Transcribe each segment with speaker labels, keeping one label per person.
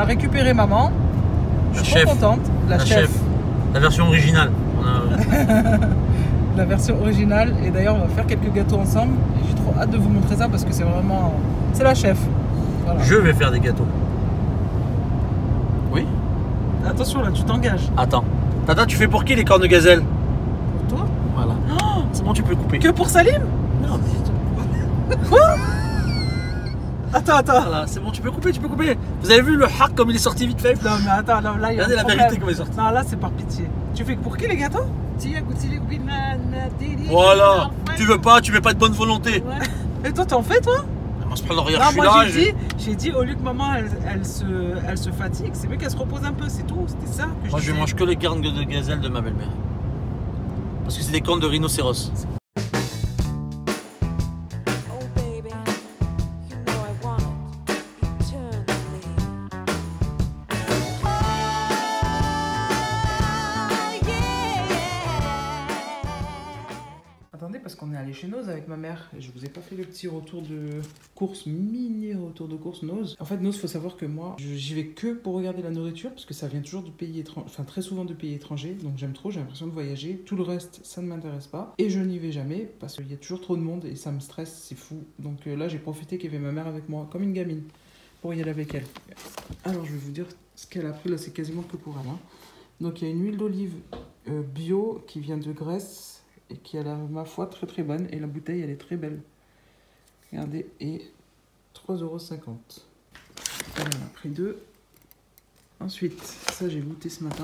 Speaker 1: récupéré maman. Je suis trop contente. La chef.
Speaker 2: La version originale.
Speaker 1: La version originale. Et d'ailleurs, on va faire quelques gâteaux ensemble. Et j'ai trop hâte de vous montrer ça parce que c'est vraiment... C'est la chef. Voilà.
Speaker 2: Je vais faire des gâteaux. Oui.
Speaker 1: Attention là, tu t'engages.
Speaker 2: Attends. Tata, tu fais pour qui les cornes de gazelle?
Speaker 1: Pour toi?
Speaker 2: Voilà. Oh, c'est bon, tu peux couper.
Speaker 1: Que pour Salim?
Speaker 2: Non, mais...
Speaker 1: Quoi? Attends.
Speaker 2: Voilà, c'est bon, tu peux couper. Vous avez vu le hack comme il est sorti vite fait?
Speaker 1: Non, mais attends, là, il y a
Speaker 2: regardez la vérité comme il est sorti.
Speaker 1: Non, là, c'est par pitié. Tu fais pour qui les gâteaux?
Speaker 2: Voilà. Tu veux pas, tu mets pas de bonne volonté.
Speaker 1: Ouais. Et toi, t'en fais, toi?
Speaker 2: Moi, je prends l'arrière,
Speaker 1: Non,
Speaker 2: je suis
Speaker 1: moi,
Speaker 2: là.
Speaker 1: j'ai dit, au lieu que maman, elle se fatigue, c'est mieux qu'elle se repose un peu, c'est tout. C'était ça que
Speaker 2: Moi, je mange que les cornes de gazelle de ma belle-mère. Parce que c'est des cornes de rhinocéros.
Speaker 1: Attendez, parce qu'on est allé chez Noz avec ma mère et je vous ai pas fait le petit retour de course, mini retour de course Noz. En fait, Noz, faut savoir que moi, j'y vais que pour regarder la nourriture parce que ça vient toujours du pays étranger, enfin très souvent de pays étrangers, donc j'aime trop, j'ai l'impression de voyager. Tout le reste, ça ne m'intéresse pas et je n'y vais jamais parce qu'il y a toujours trop de monde et ça me stresse, c'est fou. Donc là, j'ai profité qu'il y avait ma mère avec moi, comme une gamine, pour y aller avec elle. Alors, je vais vous dire ce qu'elle a pris là, c'est quasiment que pour elle. Hein. Donc, il y a une huile d'olive bio qui vient de Grèce. Et qui a l'air, ma foi, très très bonne. Et la bouteille, elle est très belle. Regardez, et 3,50 €. Elle en a pris 2. Ensuite, ça j'ai goûté ce matin.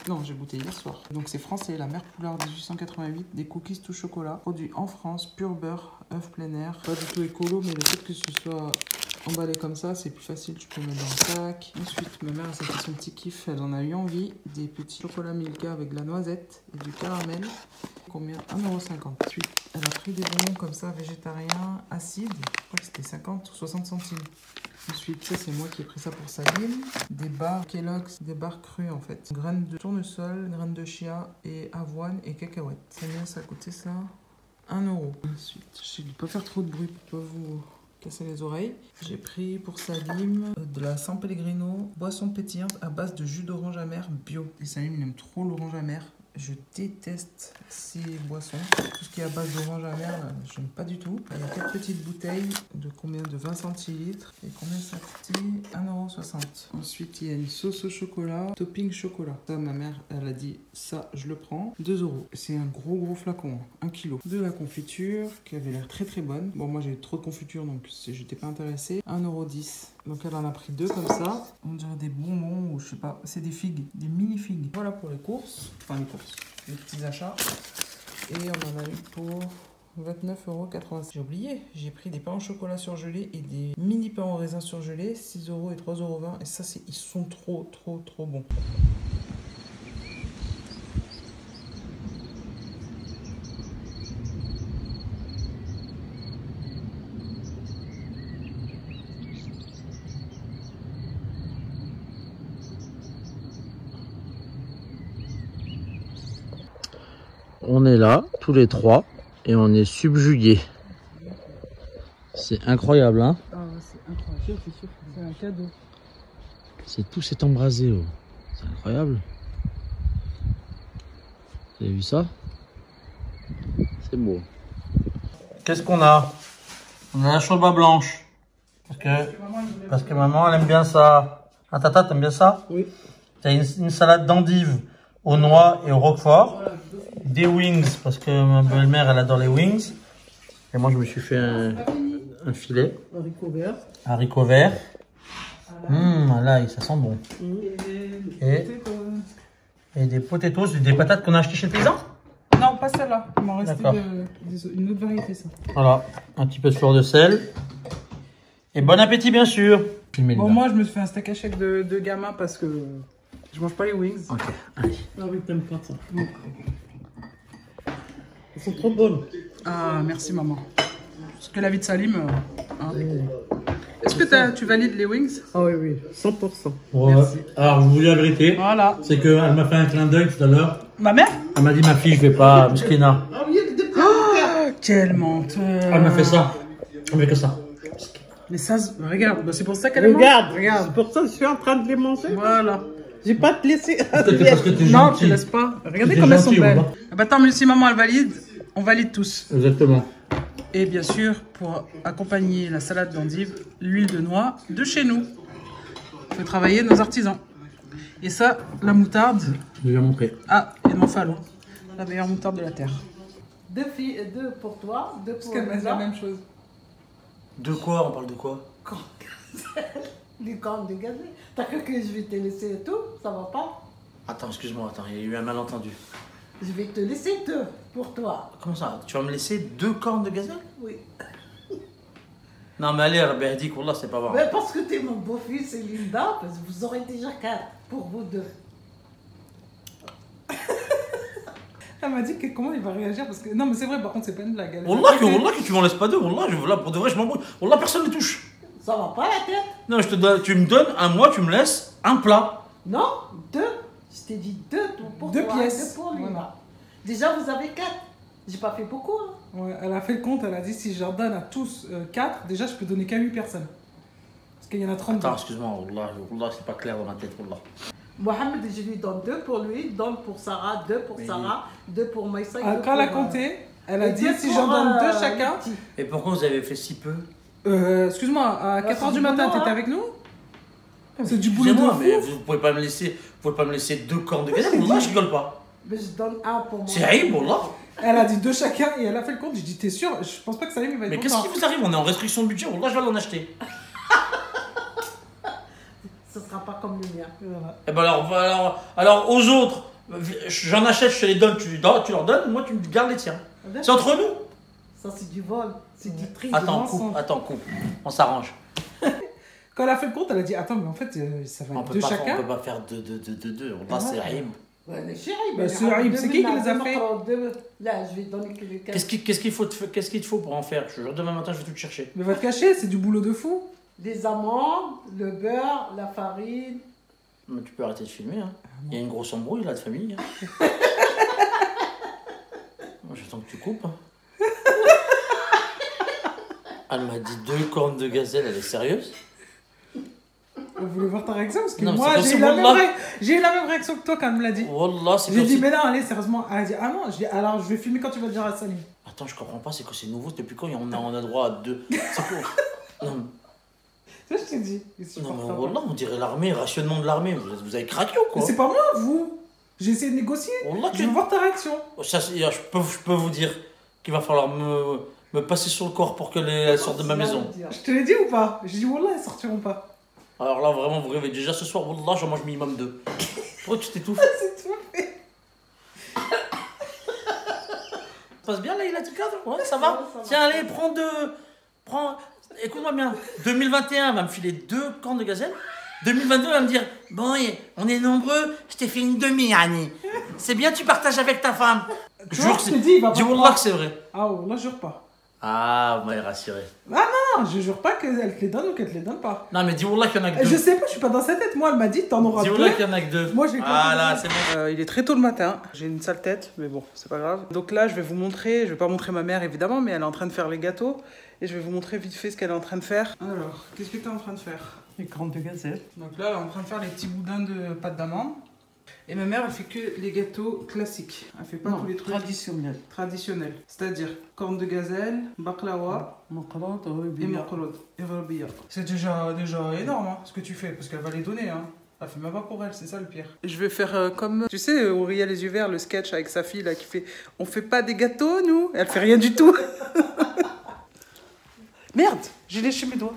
Speaker 1: Non, j'ai goûté hier soir. Donc c'est français, la Mère Poulard 1888, des cookies tout chocolat. Produit en France, pur beurre, œuf plein air. Pas du tout écolo, mais le fait que ce soit emballé comme ça, c'est plus facile, tu peux le mettre dans le sac. Ensuite, ma mère, ça fait son petit kiff, elle en a eu envie. Des petits chocolats Milka avec de la noisette et du caramel. Combien? 1,50 €. Ensuite, elle a pris des bonbons comme ça, végétariens, acides. Je crois que c'était 50 ou 60 centimes. Ensuite, ça c'est moi qui ai pris ça pour Salim. Des barres Kellogg's, des barres crues en fait. Graines de tournesol, graines de chia et avoine et cacahuètes. Combien ça a coûté ça? 1 €. Ensuite, je ne vais pas faire trop de bruit pour pas vous casser les oreilles. J'ai pris pour Salim de la San Pellegrino, boisson pétillante à base de jus d'orange amer bio. Et Salim, il aime trop l'orange amer. Je déteste ces boissons. Tout ce qui est à base d'orange amer, je n'aime pas du tout. Il y a 4 petites bouteilles de combien? De 20 centilitres. Et combien ça coûte? 1,60 €. Ensuite, il y a une sauce au chocolat, topping chocolat. Ça, ma mère, elle a dit, ça, je le prends. 2 €. C'est un gros flacon, 1 kg. De la confiture, qui avait l'air très très bonne. Bon, moi, j'ai trop de confiture, donc j'étais pas intéressée. 1,10 €. Donc, elle en a pris 2 comme ça. On dirait des bonbons ou je sais pas. C'est des figues, des mini figues. Voilà pour les courses. Enfin, les courses. Les petits achats. Et on en a eu pour 29,86 €. J'ai oublié, j'ai pris des pains au chocolat surgelés et des mini pains au raisin surgelés, 6 € et 3,20 €. Et ça, ils sont trop bons.
Speaker 2: On est là, tous les trois, et on est subjugués. C'est incroyable, hein?
Speaker 1: Ah, c'est incroyable, c'est sûr, c'est un cadeau.
Speaker 2: C'est tout s'est embrasé, oh. C'est incroyable. Vous avez vu ça? C'est beau. Qu'est-ce qu'on a? On a la chorba blanche. Parce que maman, elle aime bien ça. Ah, tata, t'aimes bien ça?
Speaker 1: Oui.
Speaker 2: T'as une salade d'endives aux noix et au roquefort. Des wings, parce que ma belle-mère, elle adore les wings. Et moi, je me suis fait un filet. Haricots verts. Là, ça sent bon. Et des potatoes, des patates qu'on a achetées chez le paysan?
Speaker 1: Non, pas celle-là. Il m'en restait une autre variété, ça.
Speaker 2: Voilà, un petit peu de fleur de sel. Et bon appétit, bien sûr.
Speaker 1: Bon, moi, je me suis fait un steak haché de gamin parce que je mange pas les wings.
Speaker 2: Ok, allez.
Speaker 1: Ah oui, t'aimes pas ça. Elles sont trop bonnes. Ah, merci maman. Parce que la vie de Salim... hein. Est-ce que tu valides les wings?
Speaker 3: Ah oui, 100%.
Speaker 2: Ouais. Merci. Alors, je vous dis la vérité.
Speaker 1: Voilà.
Speaker 2: C'est qu'elle m'a fait un clin d'œil tout à l'heure.
Speaker 1: Ma mère?
Speaker 2: Elle m'a dit, ma fille, je vais pas... Miskina.
Speaker 1: Oh, quel menteur.
Speaker 2: Elle m'a fait ça. Elle m'a fait que ça.
Speaker 1: Mais ça, regarde, bah, c'est pour ça qu'elle
Speaker 3: Regarde,
Speaker 1: regarde.
Speaker 3: c'est pour ça que je suis en train de les manger.
Speaker 1: Voilà.
Speaker 3: Je vais pas te laisser.
Speaker 2: Parce que t'es
Speaker 1: Non,
Speaker 2: gentil.
Speaker 1: tu laisses pas. Regardez
Speaker 2: T'es
Speaker 1: comme elles sont
Speaker 2: gentil,
Speaker 1: belles.
Speaker 2: Wallah.
Speaker 1: Ah bah attends, mais si maman elle valide, on valide tous.
Speaker 2: Exactement.
Speaker 1: Et bien sûr, pour accompagner la salade d'endive, l'huile de noix de chez nous. On fait travailler nos artisans. Et ça, la moutarde.
Speaker 2: Je vais montrer.
Speaker 1: Ah, il m'en faut l'eau. La meilleure moutarde de la terre.
Speaker 3: 2 filles, 2 pour toi, 2
Speaker 1: Parce
Speaker 3: pour
Speaker 1: qu'elle m'a dit la
Speaker 3: Lisa.
Speaker 1: même chose.
Speaker 2: De quoi? On parle de quoi?
Speaker 3: Les cornes de gazelle. T'as cru que je vais te laisser et tout? Ça va pas?
Speaker 2: Attends, excuse-moi, attends, il y a eu un malentendu.
Speaker 3: Je vais te laisser 2 pour toi.
Speaker 2: Comment ça? Tu vas me laisser 2 cornes de gazelle?
Speaker 3: Oui.
Speaker 2: Non, mais allez, Rabbi Hadik, Wallah, c'est pas vrai.
Speaker 3: Mais parce que t'es mon beau-fils et Linda, parce que vous aurez déjà 4 pour vous 2.
Speaker 1: Elle m'a dit que comment il va réagir parce que... Non mais c'est vrai, par contre c'est pas une blague.
Speaker 2: Wallah que tu m'en laisses pas 2, Wallah, là, pour de vrai, je m'en brouille. Wallah, personne ne touche.
Speaker 3: Ça va pas la tête?
Speaker 2: Non, tu me donnes un mois, tu me laisses un plat.
Speaker 3: Non, 2. Je t'ai dit 2 pour
Speaker 1: Deux
Speaker 3: toi,
Speaker 1: pièces.
Speaker 3: 2 pour Linda.
Speaker 1: Voilà.
Speaker 3: Déjà, vous avez 4. J'ai pas fait beaucoup. Hein.
Speaker 1: Ouais, elle a fait le compte, elle a dit si je leur donne à tous 4, déjà je peux donner qu'à 8 personnes. Parce qu'il y en a 30.
Speaker 2: Attends, excuse-moi, Wallah, c'est pas clair dans ma tête, Wallah.
Speaker 3: Mohamed, je lui donne 2 pour lui, donne pour Sarah, 2 pour Sarah, 2 pour Maïssa.
Speaker 1: Ah, quand elle a compté, elle a
Speaker 3: et
Speaker 1: dit
Speaker 3: deux
Speaker 1: si
Speaker 3: pour,
Speaker 1: j'en donne 2
Speaker 3: les
Speaker 1: chacun.
Speaker 3: petits.
Speaker 2: Et pourquoi vous avez fait si peu?
Speaker 1: Excuse-moi, à 4h
Speaker 3: c'est
Speaker 1: du
Speaker 3: du
Speaker 1: matin,
Speaker 3: boulot,
Speaker 1: t'étais
Speaker 3: hein.
Speaker 1: avec nous? C'est du boulot de
Speaker 2: Excusez-moi,
Speaker 1: fou.
Speaker 2: mais vous pouvez pas me laisser 2 cornes de gazelle, Wallah, je rigole pas.
Speaker 3: Mais je donne 1 pour moi.
Speaker 2: C'est Aïb, Wallah.
Speaker 1: Elle a dit 2 chacun et elle a fait le compte. J'ai dit t'es sûr? Je pense pas que ça il va être
Speaker 2: Mais qu'est-ce
Speaker 1: content.
Speaker 2: qui vous arrive? On est en restriction de budget, Wallah, je vais l'en acheter.
Speaker 3: Ce sera pas comme le mien.
Speaker 1: Voilà.
Speaker 2: Eh ben alors aux autres, j'en achète, je te les donne, tu leur donnes, moi tu me gardes les tiens. C'est entre nous.
Speaker 3: Ça, c'est du vol, c'est du tri.
Speaker 2: Attends,
Speaker 1: mensonge.
Speaker 2: coupe, on s'arrange.
Speaker 1: Quand elle a fait le compte, elle a dit attends, mais en fait ça va
Speaker 2: On
Speaker 1: être
Speaker 2: peut
Speaker 1: 2
Speaker 2: pas,
Speaker 1: chacun.
Speaker 2: on peut pas faire deux. Wallah, c'est Aïb.
Speaker 3: Ouais, mais chérie,
Speaker 1: Bah, c'est horrible. C'est qui les a fait?
Speaker 3: Là, je vais donner que les 4.
Speaker 2: Qu'est-ce qu'il te faut pour en faire? Je te jure, demain matin, je vais tout te chercher.
Speaker 1: Mais va te cacher, c'est du boulot de fou.
Speaker 3: Des amandes, le beurre, la farine.
Speaker 2: Mais tu peux arrêter de filmer, hein. Il y a une grosse embrouille là de famille. Hein. Moi, j'attends que tu coupes. Hein. Elle m'a dit 2 cornes de gazelle, elle est sérieuse?
Speaker 1: Vous voulez voir ta réaction? Parce que
Speaker 2: Non, mais
Speaker 1: moi,
Speaker 2: c'est
Speaker 1: j'ai eu,
Speaker 2: possible, Wallah.
Speaker 1: j'ai eu la même réaction que toi quand elle me l'a dit.
Speaker 2: Wallah, c'est
Speaker 1: J'ai dit,
Speaker 2: possible.
Speaker 1: mais non, allez, sérieusement. Elle a dit, ah non, je dis, alors je vais filmer quand tu vas dire à Salim.
Speaker 2: Attends, je comprends pas, c'est que c'est nouveau, depuis quand on a droit à 2? C'est quoi? Non,
Speaker 1: Ça, je t'ai dit.
Speaker 2: non mais Wallah, on dirait l'armée, rationnement de l'armée. Vous avez craqué ou
Speaker 1: Mais
Speaker 2: quoi?
Speaker 1: c'est pas moi, vous. J'ai essayé de négocier.
Speaker 2: Wallah,
Speaker 1: Je veux voir ta réaction.
Speaker 2: Ça, je peux vous dire qu'il va falloir me passer sur le corps pour qu'elle sorte de ma maison.
Speaker 1: Je te l'ai dit ou pas? J'ai dit, Wallah, elles sortiront pas.
Speaker 2: Alors là, vraiment, vous rêvez. Déjà ce soir, Wallah, j'en mange minimum 2. Pourquoi tu t'étouffes?
Speaker 1: C'est tout.
Speaker 2: Ça passe bien là, il a dit cadre? Ouais, ça va? Tiens, allez, prends 2. Écoute-moi bien. 2021 va me filer 2 cornes de gazelle. 2022 va me dire, bon, on est nombreux, je t'ai fait une demi, Annie. C'est bien, tu partages avec ta femme.
Speaker 1: Tu vois, je te dis, il va pas
Speaker 2: Dis Wallah
Speaker 1: croire.
Speaker 2: que c'est vrai.
Speaker 1: Ah, Wallah, je jure pas.
Speaker 2: Ah, vous m'avez rassuré.
Speaker 1: Non, je jure pas qu'elle te les donne ou qu'elle te les donne pas.
Speaker 2: Non, mais dis Wallah qu'il y en a que 2.
Speaker 1: Je sais pas, je suis pas dans sa tête. Moi, elle m'a dit, t'en auras
Speaker 2: Dis
Speaker 1: 2.
Speaker 2: Wallah qu'il y en a que 2.
Speaker 1: Moi, j'ai
Speaker 2: Ah là, c'est bon.
Speaker 1: Il est très tôt le matin. J'ai une sale tête, mais bon, c'est pas grave. Donc là, je vais vous montrer. Je vais pas montrer ma mère, évidemment, mais elle est en train de faire les gâteaux. Et je vais vous montrer vite fait ce qu'elle est en train de faire. Alors, qu'est-ce que tu es en train de faire?
Speaker 3: Les cornes de gazelle.
Speaker 1: Donc là, elle est en train de faire les petits boudins de pâte d'amande. Et ma mère, elle fait que les gâteaux classiques. Elle fait pas tous les trucs traditionnels. C'est-à-dire cornes de gazelle, baklawa et mokolod et rabiya. C'est déjà énorme hein, ce que tu fais, parce qu'elle va les donner. Hein. Elle fait même pas pour elle, c'est ça le pire. Je vais faire comme, tu sais, Aurélia les yeux verts, le sketch avec sa fille là qui fait « On fait pas des gâteaux, nous ?» Elle fait rien du tout. Merde, j'ai léché mes doigts.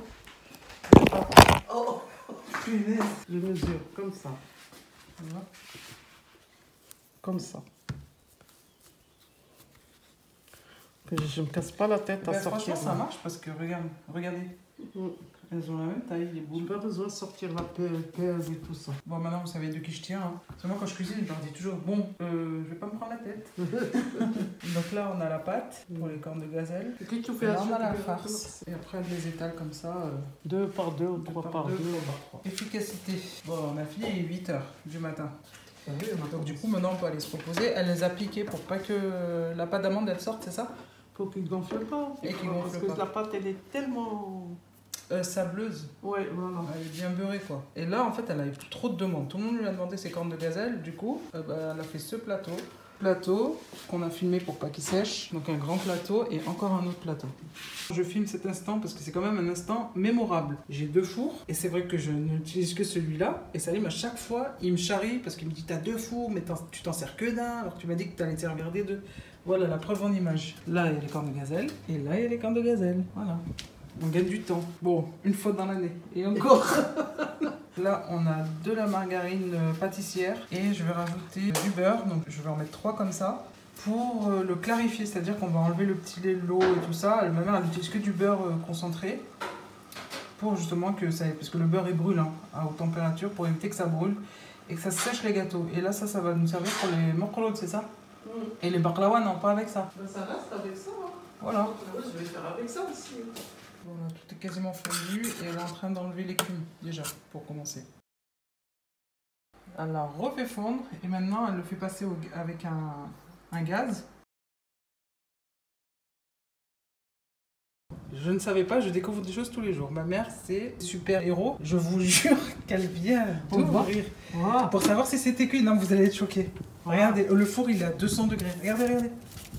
Speaker 3: Oh, punaise. Je mesure comme ça.
Speaker 1: Voilà. Comme ça.
Speaker 3: Que je me casse pas la tête à sortir.
Speaker 1: Franchement, ça marche parce que regardez. Elles ont la même taille, les
Speaker 3: J'ai
Speaker 1: boules.
Speaker 3: pas besoin de sortir la pèse et tout ça.
Speaker 1: Bon, maintenant, vous savez de qui je tiens. Hein. C'est moi, quand je cuisine, je leur dis toujours, bon, je vais pas me prendre la tête. Donc là, on a la pâte pour les cornes de gazelle.
Speaker 3: Et qu'est-ce que tu
Speaker 1: Et
Speaker 3: fais
Speaker 1: là,
Speaker 3: à
Speaker 1: on a la farce. Et après, je les étale comme ça.
Speaker 3: 2 par 2 ou 3 par 2.
Speaker 1: 3. Efficacité. Bon, on a fini, il est 8h du matin.
Speaker 3: Ah oui,
Speaker 1: Donc du coup, maintenant, on peut aller se reposer. Elle les a piquées pour pas que la pâte d'amande, elle sorte, c'est ça?
Speaker 3: faut qu'il gonfle pas.
Speaker 1: Et qu'il gonfle
Speaker 3: Parce
Speaker 1: pas.
Speaker 3: que la pâte, elle est tellement...
Speaker 1: sableuse.
Speaker 3: Ouais, voilà.
Speaker 1: Elle est bien beurrée quoi. Et là en fait elle a eu trop de demandes. Tout le monde lui a demandé ses cornes de gazelle. Du coup elle a fait ce plateau. Plateau qu'on a filmé pour pas qu'il sèche. Donc un grand plateau et encore un autre plateau. Je filme cet instant parce que c'est quand même un instant mémorable. J'ai 2 fours et c'est vrai que je n'utilise que celui-là. Et Salim à chaque fois il me charrie parce qu'il me dit t'as 2 fours mais tu t'en sers que d'un alors que tu m'as dit que t'allais te servir des 2. Voilà la preuve en image. Là il y a les cornes de gazelle et là il y a les cornes de gazelle. Voilà. On gagne du temps. Bon, une fois dans l'année. Et encore. Là, on a de la margarine pâtissière et je vais rajouter du beurre. Donc, je vais en mettre 3 comme ça pour le clarifier. C'est-à-dire qu'on va enlever le petit lait, l'eau et tout ça. Ma mère, elle n'utilise que du beurre concentré pour justement que ça... Parce que le beurre est brûlant à haute température pour éviter que ça brûle et que ça sèche les gâteaux. Et là, ça va nous servir pour les morcolodes, c'est ça? Et les baklawa, non, pas avec ça.
Speaker 3: Ben, ça reste avec ça. Hein.
Speaker 1: Voilà.
Speaker 3: Je vais faire avec ça aussi.
Speaker 1: Voilà, tout est quasiment fondu et elle est en train d'enlever l'écume déjà pour commencer. Elle la refait fondre et maintenant elle le fait passer avec un gaz. Je ne savais pas, je découvre des choses tous les jours. Ma mère, c'est super héros. Je vous jure qu'elle vient d'ouvrir pour savoir si c'était cuit. Non, vous allez être choqués. Regardez, le four il est à 200 degrés. Regardez, regardez.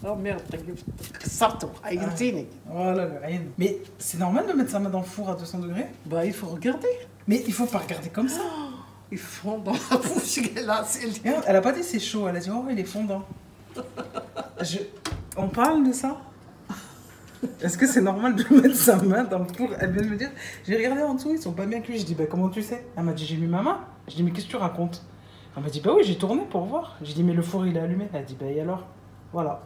Speaker 3: Oh merde, sortons,
Speaker 1: Voilà, mais c'est normal de mettre sa main dans le four à 200 degrés?
Speaker 3: Bah, il faut regarder.
Speaker 1: Mais il faut pas regarder comme ça.
Speaker 3: Ils font dans la bouche, là, c'est...
Speaker 1: Regarde, elle a pas dit c'est chaud, elle a dit oh il est fondant. On parle de ça? Est-ce que c'est normal de mettre sa main dans le four? Elle vient de me dire, j'ai regardé en dessous, ils sont pas bien cuits. Je dis bah comment tu sais? Elle m'a dit j'ai mis ma main. Je dis mais qu'est-ce que tu racontes? Elle m'a dit bah oui j'ai tourné pour voir. J'ai dit mais le four il est allumé. Elle a dit bah et alors? Voilà.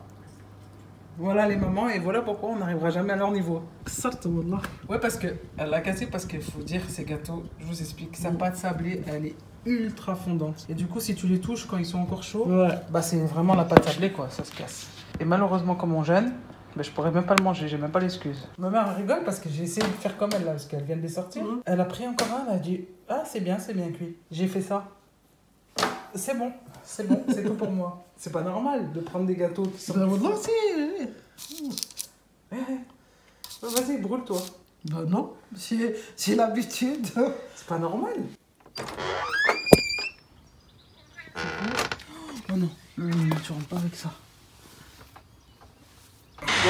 Speaker 1: Voilà les mamans et voilà pourquoi on n'arrivera jamais à leur niveau. Ouais parce que elle l'a cassé parce qu'il faut dire ces gâteaux, je vous explique, sa pâte sablée elle est ultra fondante. Et du coup si tu les touches quand ils sont encore chauds, bah c'est vraiment la pâte sablée quoi, ça se casse. Et malheureusement comme on gêne, bah, je pourrais même pas le manger, j'ai même pas l'excuse. Ma mère rigole parce que j'ai essayé de faire comme elle là, parce qu'elle vient de les sortir. Elle a pris encore un, elle a dit ah c'est bien cuit. J'ai fait ça. C'est bon, c'est tout pour moi. C'est pas normal de prendre des gâteaux qui sont... Vas-y, brûle-toi.
Speaker 3: Bah non, c'est l'habitude.
Speaker 1: C'est pas normal. Oh non, tu rentres pas avec ça.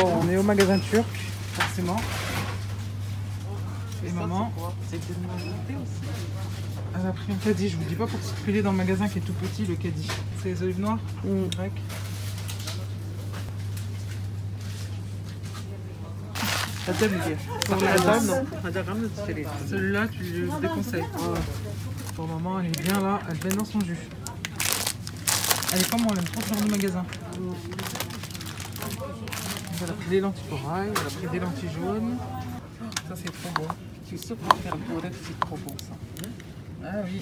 Speaker 1: Bon, on est au magasin turc, forcément. Et maman...
Speaker 3: C'est de demander aussi.
Speaker 1: Elle a pris un caddie, je vous dis pas pour circuler dans le magasin qui est tout petit, le caddie. C'est les olives noires grec. Celui-là, tu le déconseilles. Pour maman, elle est bien là, elle baigne dans son jus. Elle est comme moi, elle aime trop ce genre de magasin. Elle a pris des lentilles corail, elle a pris des lentilles jaunes. Ça, c'est trop bon.
Speaker 3: Tu sais, pour faire le bourré, c'est trop bon ça.
Speaker 1: Ah oui,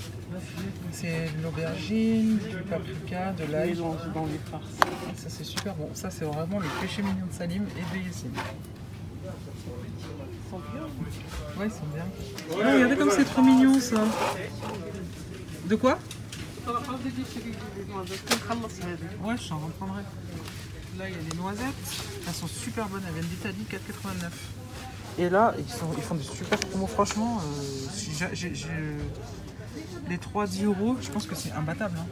Speaker 1: c'est de l'aubergine, du paprika, de l'ail.
Speaker 3: Mélange dans les farces.
Speaker 1: Ça c'est super bon. Ça c'est vraiment les péchés mignons de Salim et de Yassine.
Speaker 3: Ils sont bien.
Speaker 1: Ouais, ils sont bien. Oh, regardez comme c'est trop mignon ça. De quoi? Ouais, je t'en reprendrai. Là, il y a les noisettes. Elles sont super bonnes. Elles viennent d'Italie, 4,89. Et là, ils font des super promos. Franchement, les 3-10 €, je pense que c'est imbattable. Hein.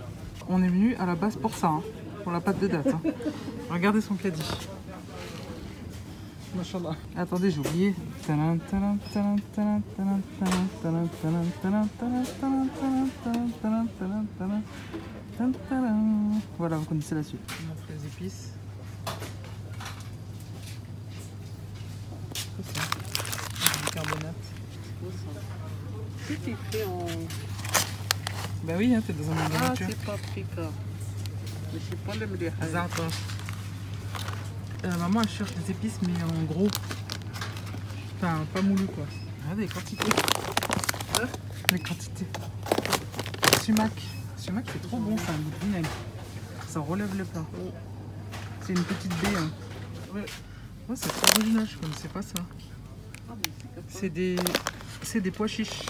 Speaker 1: On est venu à la base pour ça, hein, pour la pâte de date. Hein. Regardez son caddie. Machallah. Attendez, j'ai oublié. Voilà, vous connaissez la suite. On montre les épices. Bicarbonate.
Speaker 3: Tout est fait en...
Speaker 1: Bah oui, hein, t'es dans un magasin.
Speaker 3: Ah, c'est paprika. Mais c'est pas le meilleur.
Speaker 1: Za'atar. Maman elle cherche des épices mais en gros. Enfin pas moulu quoi. Regardez les quantités. Les quantités. Sumac. Sumac c'est trop bon, c'est un goût de vinaigre. Ça relève le plat. C'est une petite baie. Hein. Ouais, c'est trop original, je connaissais pas ça. C'est des pois chiches.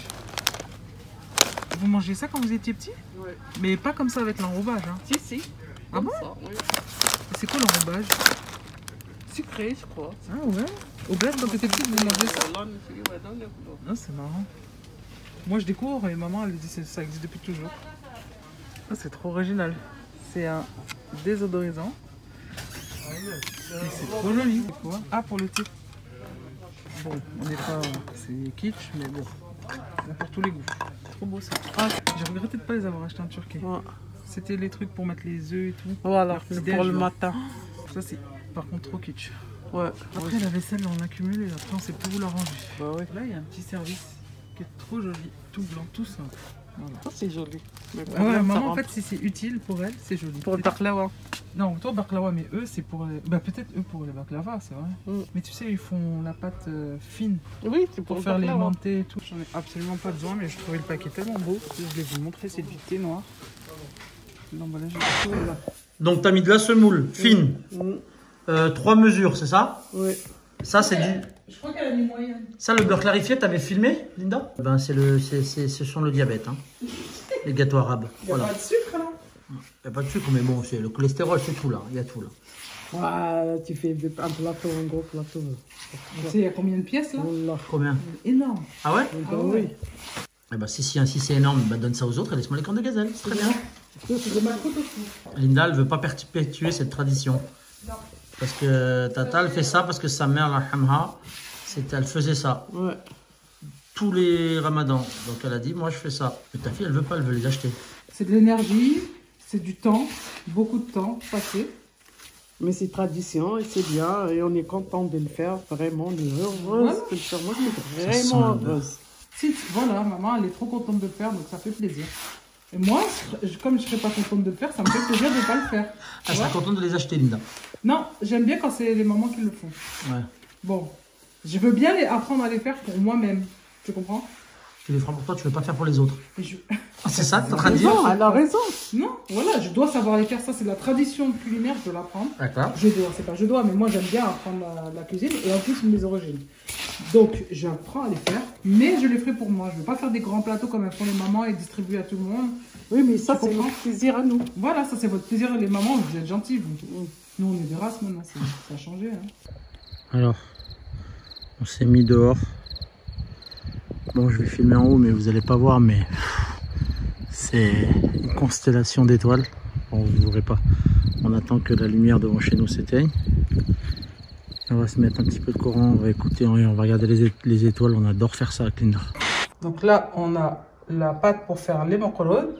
Speaker 1: Vous mangez ça quand vous étiez petit?
Speaker 3: Ouais.
Speaker 1: Mais pas comme ça avec l'enrobage. Hein.
Speaker 3: Si.
Speaker 1: Ah bon?
Speaker 3: Ça, oui.
Speaker 1: C'est quoi l'enrobage?
Speaker 3: sucré, je crois.
Speaker 1: Ah ouais. Au bled, quand t'étais petite, vous mangez ça? Non, c'est marrant. Moi, je découvre et maman, elle dit que ça existe depuis toujours. Ah, c'est trop original. C'est un désodorisant. C'est trop joli. Ah, pour le thé. Bon, on n'est pas... C'est kitsch, mais bon. Il y a pour tous les goûts. Trop beau ça. Ah, j'ai regretté de ne pas les avoir achetés en Turquie.
Speaker 3: Ouais.
Speaker 1: C'était les trucs pour mettre les œufs et tout.
Speaker 3: Voilà,
Speaker 1: Petit-déj,
Speaker 3: pour le
Speaker 1: genre.
Speaker 3: matin.
Speaker 1: Ça, c'est par contre trop kitsch.
Speaker 3: Ouais.
Speaker 1: Après, la vaisselle, on accumule et après, on sait plus où la ranger.
Speaker 3: Bah ouais.
Speaker 1: Là, il y a un petit service qui est trop joli. Tout blanc, tout simple. Voilà.
Speaker 3: Ça, c'est joli. Mais
Speaker 1: Ah ouais, maman, en fait, si c'est utile pour elle, c'est joli.
Speaker 3: pour le baklawa.
Speaker 1: Non, toi, baklawa, mais eux, c'est pour... Bah, peut-être eux pour les baklava, c'est vrai. Mais tu sais, ils font la pâte fine
Speaker 3: Oui, c'est
Speaker 1: pour
Speaker 3: le
Speaker 1: faire les
Speaker 3: baklawa.
Speaker 1: montées et tout. J'en ai absolument pas besoin, mais je trouvais le paquet tellement beau. Je vais vous montrer, c'est du thé noir. L'emballage est tout là.
Speaker 2: Donc, tu as mis de la semoule fine. 3 mesures, c'est ça?
Speaker 3: Oui.
Speaker 2: Ça, c'est du...
Speaker 1: Je crois qu'elle a mis moyenne.
Speaker 2: Ça, le beurre clarifié, t'avais filmé, Linda? Ben, ce sont le diabète, hein. Les gâteaux arabes.
Speaker 1: Il n'y a pas de sucre, là.
Speaker 2: Il n'y a pas de sucre, mais bon, c'est le cholestérol, c'est tout là. Il y a tout là.
Speaker 3: Voilà, tu fais un plateau, un gros plateau.
Speaker 1: Tu sais, il y a combien de pièces, là?
Speaker 3: Voilà.
Speaker 2: Combien?
Speaker 1: Énorme.
Speaker 2: Ah ouais?
Speaker 3: Ah oui.
Speaker 2: Eh ben, si c'est énorme, ben, donne ça aux autres et laisse-moi les cornes de gazelle. C'est très bien.
Speaker 1: C'est de ma faute aussi.
Speaker 2: Linda, elle veut pas perpétuer cette tradition.
Speaker 1: Non.
Speaker 2: Parce que Tata, elle fait ça parce que sa mère, la Hamha, elle faisait ça.
Speaker 3: Ouais.
Speaker 2: Tous les ramadans. Donc elle a dit, moi je fais ça. Mais ta fille, elle veut pas, elle veut les acheter.
Speaker 1: C'est de l'énergie, c'est du temps, beaucoup de temps passé.
Speaker 3: Mais c'est tradition et c'est bien et on est content de le faire. Vraiment, on est heureuse de le faire. Moi, je suis
Speaker 2: Ça
Speaker 3: vraiment
Speaker 2: sent
Speaker 3: heureuse.
Speaker 1: Si, voilà, maman, elle est trop contente de le faire, donc ça fait plaisir. Et moi, comme je serais pas contente de le faire, ça me fait plaisir de ne pas le faire.
Speaker 2: Elle sera contente de les acheter, Linda.
Speaker 1: Non, j'aime bien quand c'est les mamans qui le font.
Speaker 2: Ouais.
Speaker 1: Bon, je veux bien apprendre à les faire pour moi-même. Tu comprends?
Speaker 2: Tu les feras pour toi, tu veux pas faire pour les autres.
Speaker 1: Et je...
Speaker 2: Ah, c'est ça que tu es en train de dire?
Speaker 3: Non, elle a raison.
Speaker 1: Non, voilà, je dois savoir les faire. Ça, c'est la tradition culinaire, je dois l'apprendre.
Speaker 2: D'accord.
Speaker 1: Je dois, c'est pas je dois, mais moi j'aime bien apprendre la cuisine et en plus mes origines. Donc j'apprends à les faire, mais je les ferai pour moi. Je ne vais pas faire des grands plateaux comme elles font les mamans et distribuer à tout le monde.
Speaker 3: Oui, mais ça,
Speaker 1: Tu
Speaker 3: c'est
Speaker 1: comprends?
Speaker 3: notre plaisir à nous.
Speaker 1: Voilà, ça c'est votre plaisir, les mamans, vous êtes gentils. Vous. Nous on est des races maintenant, ça a changé. Hein.
Speaker 2: Alors, on s'est mis dehors. Bon, je vais filmer en haut, mais vous allez pas voir, mais c'est une constellation d'étoiles. Bon, vous ne verrez pas. On attend que la lumière devant chez nous s'éteigne. On va se mettre un petit peu de Coran, on va écouter, on va regarder les étoiles. On adore faire ça avec Linda.
Speaker 1: Donc là, on a la pâte pour faire les mokolod.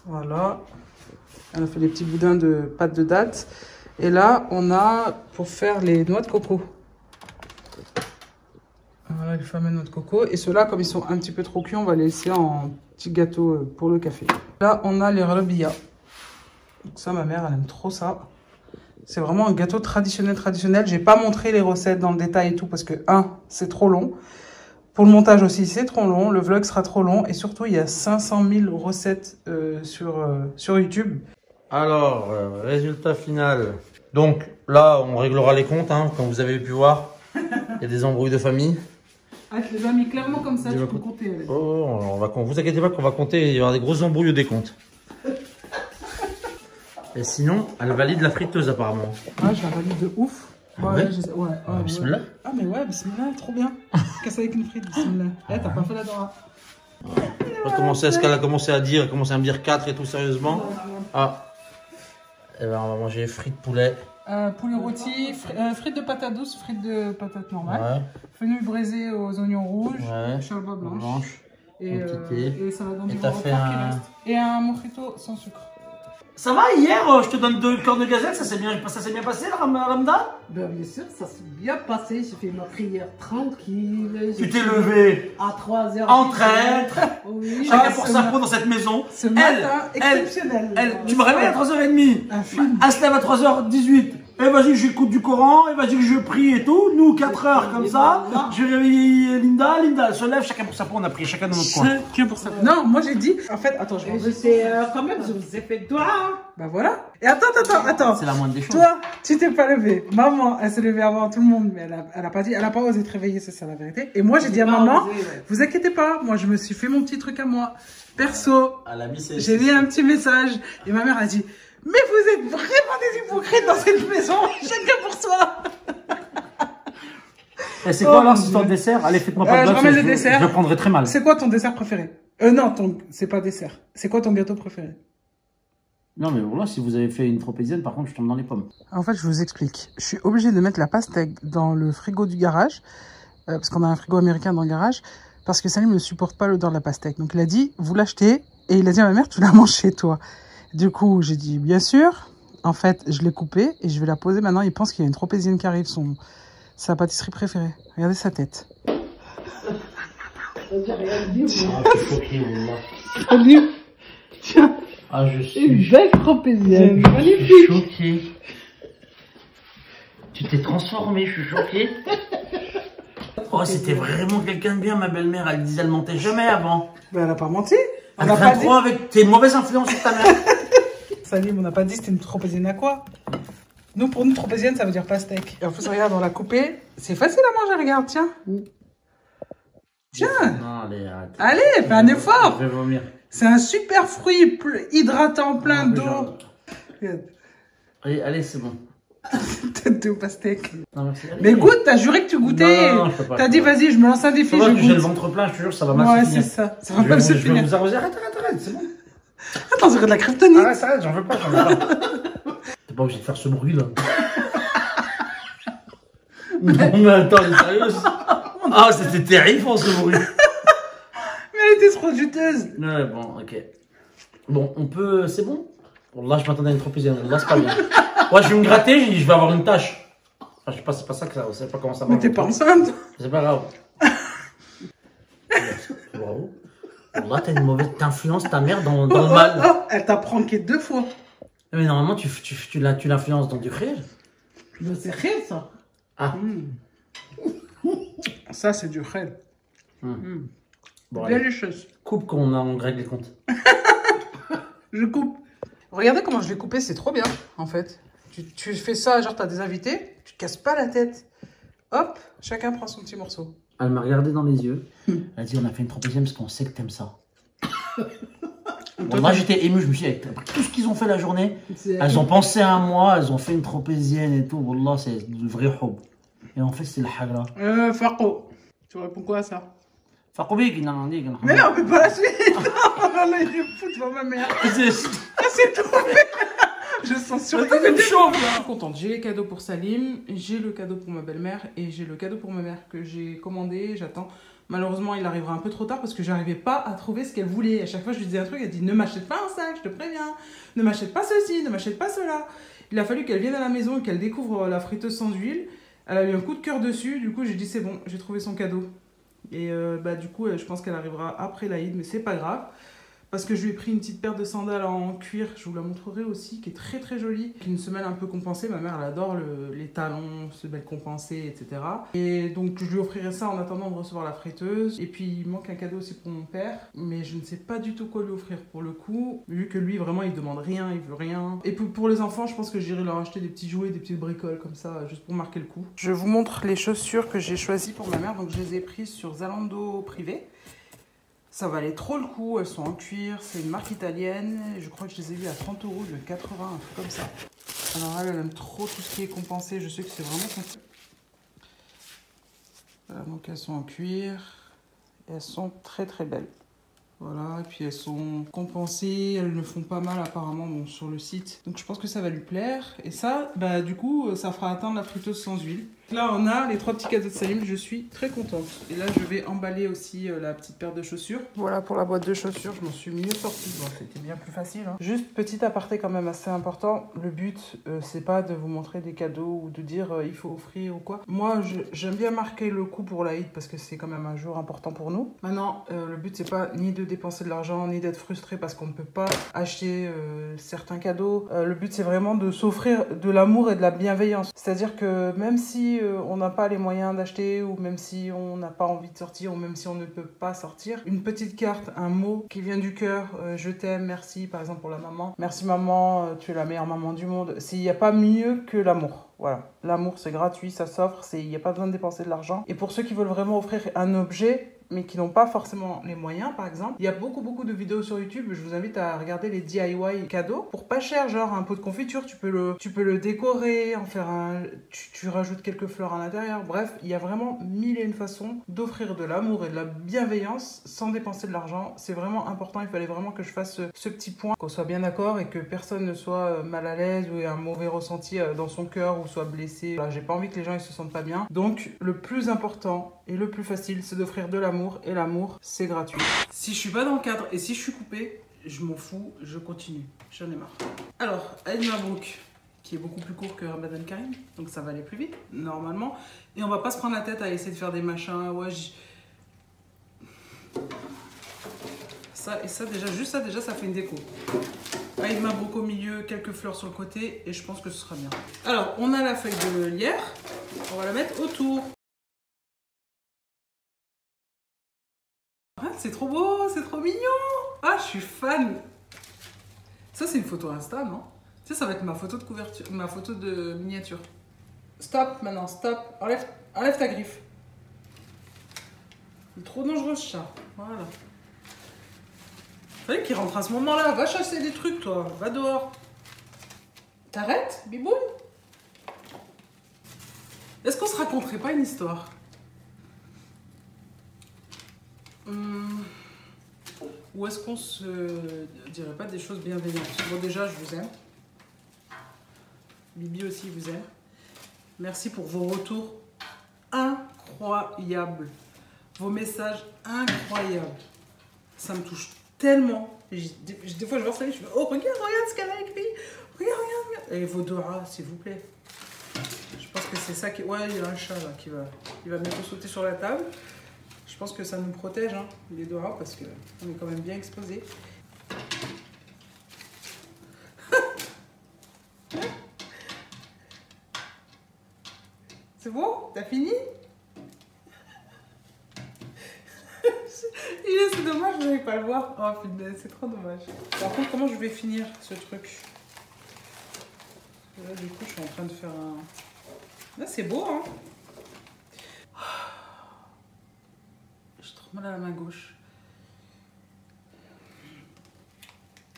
Speaker 1: Voilà. On a fait les petits boudins de pâte de date. Et là, on a pour faire les noix de coco. Voilà les fameux noix de coco. Et ceux-là, comme ils sont un petit peu trop cuits, on va les laisser en petits gâteaux pour le café. Là, on a les ralobia. Donc ça, ma mère, elle aime trop ça. C'est vraiment un gâteau traditionnel. J'ai pas montré les recettes dans le détail et tout parce que, c'est trop long. Pour le montage aussi, c'est trop long. Le vlog sera trop long. Et surtout, il y a 500 000 recettes sur YouTube.
Speaker 2: Alors, résultat final. Donc là, on réglera les comptes, hein, comme vous avez pu voir. Il y a des embrouilles de famille.
Speaker 1: Ah, je les ai mis clairement comme ça,
Speaker 2: Tu
Speaker 1: tu
Speaker 2: vas
Speaker 1: peux compter. Avec.
Speaker 2: Oh, vous inquiétez pas qu'on va compter, il y aura des grosses embrouilles des comptes. Et sinon, elle valide la friteuse apparemment.
Speaker 1: Ah, je la valide de ouf.
Speaker 2: Ah ouais,
Speaker 1: bismillah. Ah, mais ouais, bismillah, trop bien. Casse avec une frite, bismillah. Eh, t'as pas fait la dora.
Speaker 2: Est-ce qu'elle a commencé à dire, à me dire 4 et tout sérieusement? Ah. Eh ben, on va manger frites poulet.
Speaker 1: Poulet rôti, frites de patates douces, frites de patates normales.
Speaker 2: Ouais.
Speaker 1: Fenouil braisé aux oignons rouges,
Speaker 2: Ouais.
Speaker 1: chalba blanche.
Speaker 2: Un petit thé.
Speaker 1: Et salade
Speaker 2: Et
Speaker 1: d'endive
Speaker 2: t'as
Speaker 1: au
Speaker 2: fait
Speaker 1: roquefort qui
Speaker 2: un-
Speaker 1: reste. Et un mojito sans sucre.
Speaker 2: Ça va, hier, je te donne 2 cornes de gazelle, ça s'est bien passé, la Ramda?
Speaker 3: Ben, bien sûr, ça s'est bien passé. J'ai fait ma prière tranquille.
Speaker 2: Tu t'es levé
Speaker 3: à 3h.
Speaker 2: en traître,
Speaker 3: Oui.
Speaker 2: chacun pour sa peau dans cette maison.
Speaker 1: Ce matin exceptionnel.
Speaker 2: Tu me réveilles à 3h30.
Speaker 1: Un film.
Speaker 2: Elle se lève à 3h18. Et vas-y, j'écoute du Coran, et vas-y, je prie et tout. Nous, 4 heures comme ça. Je réveille Linda, elle se lève, chacun pour sa peau, on a pris chacun de notre coin.
Speaker 1: Chacun pour ça. Non, moi j'ai dit. En fait, attends, je vais.
Speaker 3: J'étais quand même, je vous ai fait doigt.
Speaker 1: Bah voilà. Et attends.
Speaker 2: C'est la moindre des choses.
Speaker 1: Toi, tu t'es pas levé. Maman, elle s'est levée avant tout le monde, mais elle a pas dit, elle a pas osé te réveiller, c'est ça la vérité. Et moi, j'ai dit à maman, vous inquiétez pas, moi je me suis fait mon petit truc à moi. Perso,
Speaker 2: Elle a mis ses...
Speaker 1: j'ai mis un petit message et ma mère a dit, Mais vous êtes vraiment des hypocrites dans cette maison, chacun pour soi.
Speaker 2: Et c'est quoi alors, cette histoire de dessert? Allez, faites-moi pas de blague,
Speaker 1: je ramène le dessert.
Speaker 2: je le prendrai très mal.
Speaker 1: C'est quoi ton dessert préféré? Non, c'est pas dessert. C'est quoi ton gâteau préféré?
Speaker 2: Non, mais voilà, si vous avez fait une tropézienne, par contre, je tombe dans les pommes.
Speaker 1: En fait, je vous explique. Je suis obligée de mettre la pastèque dans le frigo du garage, parce qu'on a un frigo américain dans le garage, parce que Salim ne supporte pas l'odeur de la pastèque. Donc, il a dit, vous l'achetez, et il a dit à ma mère, tu la manges chez toi. Du coup, j'ai dit, bien sûr. En fait, je l'ai coupée, et je vais la poser maintenant. Il pense qu'il y a une tropézienne qui arrive, sa pâtisserie préférée. Regardez sa tête.
Speaker 2: Ah, je suis choqué, wallah.
Speaker 3: Salut. Tiens,
Speaker 2: Ah, je
Speaker 3: une
Speaker 2: suis
Speaker 3: belle tropézienne.
Speaker 2: Je
Speaker 3: Magnifique.
Speaker 2: suis choqué. Tu t'es transformé, je suis choqué. Oh, c'était vraiment quelqu'un de bien, ma belle-mère. Elle disait, elle mentait jamais avant.
Speaker 1: Ben, elle a pas menti. On
Speaker 2: Elle
Speaker 1: n'a
Speaker 2: craint
Speaker 1: pas dit.
Speaker 2: trop avec tes mauvaises influences sur ta mère.
Speaker 1: Salim, on n'a pas dit c'était une tropézienne à quoi? Nous, pour nous, tropézienne, ça veut dire pastèque. Et en plus, regarde, on l'a coupée. C'est facile à manger, regarde, tiens. Tiens.
Speaker 2: Non, allez, arrête.
Speaker 1: Allez, fais un effort.
Speaker 2: Je vais vomir.
Speaker 1: C'est un super fruit hydratant, plein
Speaker 2: Non, mais
Speaker 1: d'eau.
Speaker 2: genre-
Speaker 1: Regarde.
Speaker 2: Allez, c'est bon.
Speaker 1: Tête de pastèque.
Speaker 2: Non, merci. Allez.
Speaker 1: Mais écoute, t'as juré que tu goûtais.
Speaker 2: Non, je peux pas.
Speaker 1: T'as dit, vas-y, je me lance un défi,
Speaker 2: Faut pas
Speaker 1: je
Speaker 2: que j'ai le
Speaker 1: goûte.
Speaker 2: ventre plein, je te jure, ça va mal
Speaker 1: Ouais,
Speaker 2: se
Speaker 1: c'est
Speaker 2: finir.
Speaker 1: ça. Ça va mal se
Speaker 2: Je vais
Speaker 1: finir.
Speaker 2: vous arroser. Arrête, c'est bon.
Speaker 1: Attends, c'est de la kryptonite.
Speaker 2: Arrête, j'en veux pas. T'es pas obligé de faire ce bruit là. Non, mais attends, elle est sérieuse. Ah, c'était terrifiant ce bruit.
Speaker 1: Mais elle était trop juteuse.
Speaker 2: Ouais, bon, ok. Bon, on peut. C'est bon? Bon, là, je m'attendais à une tropézienne. Là, c'est pas bien. Ouais, je vais me gratter, je vais avoir une tâche. Enfin, je sais pas, c'est pas ça que ça. Je sais pas comment ça
Speaker 1: Mais
Speaker 2: marche.
Speaker 1: t'es pas enceinte.
Speaker 2: C'est pas grave. Bravo. Bon, là, t'as une mauvaise. T'influences ta mère dans le mal.
Speaker 1: Oh, elle t'a pranké 2 fois.
Speaker 2: Mais normalement, tu l'influences dans du frère.
Speaker 1: C'est rien, ça.
Speaker 2: Ah.
Speaker 1: Ça, c'est du khel.
Speaker 2: Bon,
Speaker 1: Bien
Speaker 2: allez.
Speaker 1: les choses.
Speaker 2: Coupe qu'on on règle les comptes.
Speaker 1: Je coupe. Regardez comment je l'ai coupé, c'est trop bien, en fait. Tu fais ça, genre t'as des invités, tu te casses pas la tête. Hop, chacun prend son petit morceau.
Speaker 2: Elle m'a regardé dans les yeux. Elle a dit, on a fait une tropézienne parce qu'on sait que t'aimes ça. Bon, moi, j'étais ému. Je me suis dit, avec tout ce qu'ils ont fait la journée, elles ont pensé à moi, elles ont fait une tropézienne et tout. Wallah, c'est du vrai hob. Et en fait, c'est la hagra.
Speaker 1: Fako. Tu réponds quoi à ça?
Speaker 2: Fakobik, non, dit.
Speaker 1: Mais non, mais pas la suite. Non, là, il est fou devant ma mère. Ah, c'est tout. Je sens surtout que t'es chaud. Je suis contente. J'ai les cadeaux pour Salim, j'ai le cadeau pour ma belle-mère et j'ai le cadeau pour ma mère que j'ai commandé. J'attends. Malheureusement, il arrivera un peu trop tard parce que j'arrivais pas à trouver ce qu'elle voulait. À chaque fois, je lui disais un truc, elle dit ne m'achète pas un sac, je te préviens. Ne m'achète pas ceci, ne m'achète pas cela. Il a fallu qu'elle vienne à la maison et qu'elle découvre la friteuse sans huile. Elle a eu un coup de cœur dessus. Du coup, j'ai dit c'est bon, j'ai trouvé son cadeau. Et du coup, je pense qu'elle arrivera après l'Aïd, mais c'est pas grave. Parce que je lui ai pris une petite paire de sandales en cuir, je vous la montrerai aussi, qui est très très jolie. Une semelle un peu compensée, ma mère elle adore les talons, semelles compensées, etc. Et donc je lui offrirai ça en attendant de recevoir la friteuse. Et puis il manque un cadeau aussi pour mon père, mais je ne sais pas du tout quoi lui offrir pour le coup. Vu que lui vraiment il demande rien, il veut rien. Et pour les enfants, je pense que j'irai leur acheter des petits jouets, des petites bricoles comme ça, juste pour marquer le coup. Je vous montre les chaussures que j'ai choisies pour ma mère, donc je les ai prises sur Zalando privé. Ça valait trop le coup, elles sont en cuir, c'est une marque italienne, je crois que je les ai vues à 30 €, de 80, un truc comme ça. Alors elle aime trop tout ce qui est compensé, je sais que c'est vraiment son type. Voilà, donc elles sont en cuir, et elles sont très très belles. Voilà, et puis elles sont compensées, elles me font pas mal apparemment bon, sur le site. Donc je pense que ça va lui plaire. Et ça, bah du coup, ça fera atteindre la friteuse sans huile. Là, on a les 3 petits cadeaux de Salim, je suis très contente. Et là, je vais emballer aussi la petite paire de chaussures. Voilà pour la boîte de chaussures, je m'en suis mieux sortie. Bon, c'était bien plus facile. Hein. Juste petit aparté quand même assez important. Le but, c'est pas de vous montrer des cadeaux ou de dire il faut offrir ou quoi. Moi, j'aime bien marquer le coup pour l'Aïd parce que c'est quand même un jour important pour nous. Maintenant, le but, c'est pas ni de dépenser de l'argent, ni d'être frustré parce qu'on ne peut pas acheter certains cadeaux. Le but, c'est vraiment de s'offrir de l'amour et de la bienveillance. C'est-à-dire que même si on n'a pas les moyens d'acheter ou même si on n'a pas envie de sortir ou même si on ne peut pas sortir, une petite carte, un mot qui vient du cœur, je t'aime, merci, par exemple pour la maman. Merci maman, tu es la meilleure maman du monde. Il n'y a pas mieux que l'amour. Voilà, l'amour c'est gratuit, ça s'offre, il n'y a pas besoin de dépenser de l'argent. Et pour ceux qui veulent vraiment offrir un objet, mais qui n'ont pas forcément les moyens, par exemple. Il y a beaucoup de vidéos sur YouTube. Je vous invite à regarder les DIY cadeaux. Pour pas cher, genre un pot de confiture, tu peux le décorer, en faire tu rajoutes quelques fleurs à l'intérieur. Bref, il y a vraiment mille et une façons d'offrir de l'amour et de la bienveillance sans dépenser de l'argent. C'est vraiment important. Il fallait vraiment que je fasse ce petit point, qu'on soit bien d'accord et que personne ne soit mal à l'aise ou ait un mauvais ressenti dans son cœur ou soit blessé. Voilà, j'ai pas envie que les gens ils se sentent pas bien. Donc, le plus important et le plus facile, c'est d'offrir de l'amour. Et l'amour, c'est gratuit. Si je suis pas dans le cadre et si je suis coupée, je m'en fous, je continue. J'en ai marre. Alors, Eid Mabrouk, qui est beaucoup plus court que Ramadan Karim, donc ça va aller plus vite, normalement. Et on va pas se prendre la tête à essayer de faire des machins. Ouais, ça et ça, déjà, juste ça, déjà, ça fait une déco. Eid Mabrouk au milieu, quelques fleurs sur le côté, et je pense que ce sera bien. Alors, on a la feuille de lierre, on va la mettre autour. Ah, c'est trop beau, c'est trop mignon. Ah, je suis fan. Ça, c'est une photo Insta, non? Tu sais, ça va être ma photo de couverture, ma photo de miniature. Stop, maintenant, stop. Enlève ta griffe. Il est trop dangereux, ce chat. Voilà. Fallait qu'il rentre à ce moment-là. Va chasser des trucs, toi. Va dehors. T'arrêtes, Biboun? Est-ce qu'on se raconterait pas une histoire? Ou est-ce qu'on se dirait pas des choses bienveillantes? Bon, déjà, je vous aime. Bibi aussi vous aime. Merci pour vos retours incroyables. Vos messages incroyables. Ça me touche tellement. Des fois, je vois ça, je fais oh, regarde ce qu'elle a écrit. Regarde. Et vos doigts, s'il vous plaît. Je pense que c'est ça qui. Ouais, il y a un chat là qui va bientôt sauter sur la table. Je pense que ça nous protège, hein, les doigts, parce qu'on est quand même bien exposés. C'est bon? T'as fini? C'est dommage, je n'arrive pas à le voir. Oh putain, c'est trop dommage. Par contre, comment je vais finir ce truc? Là, du coup, je suis en train de faire un... Là, c'est beau, hein? J'ai trop mal à la main gauche.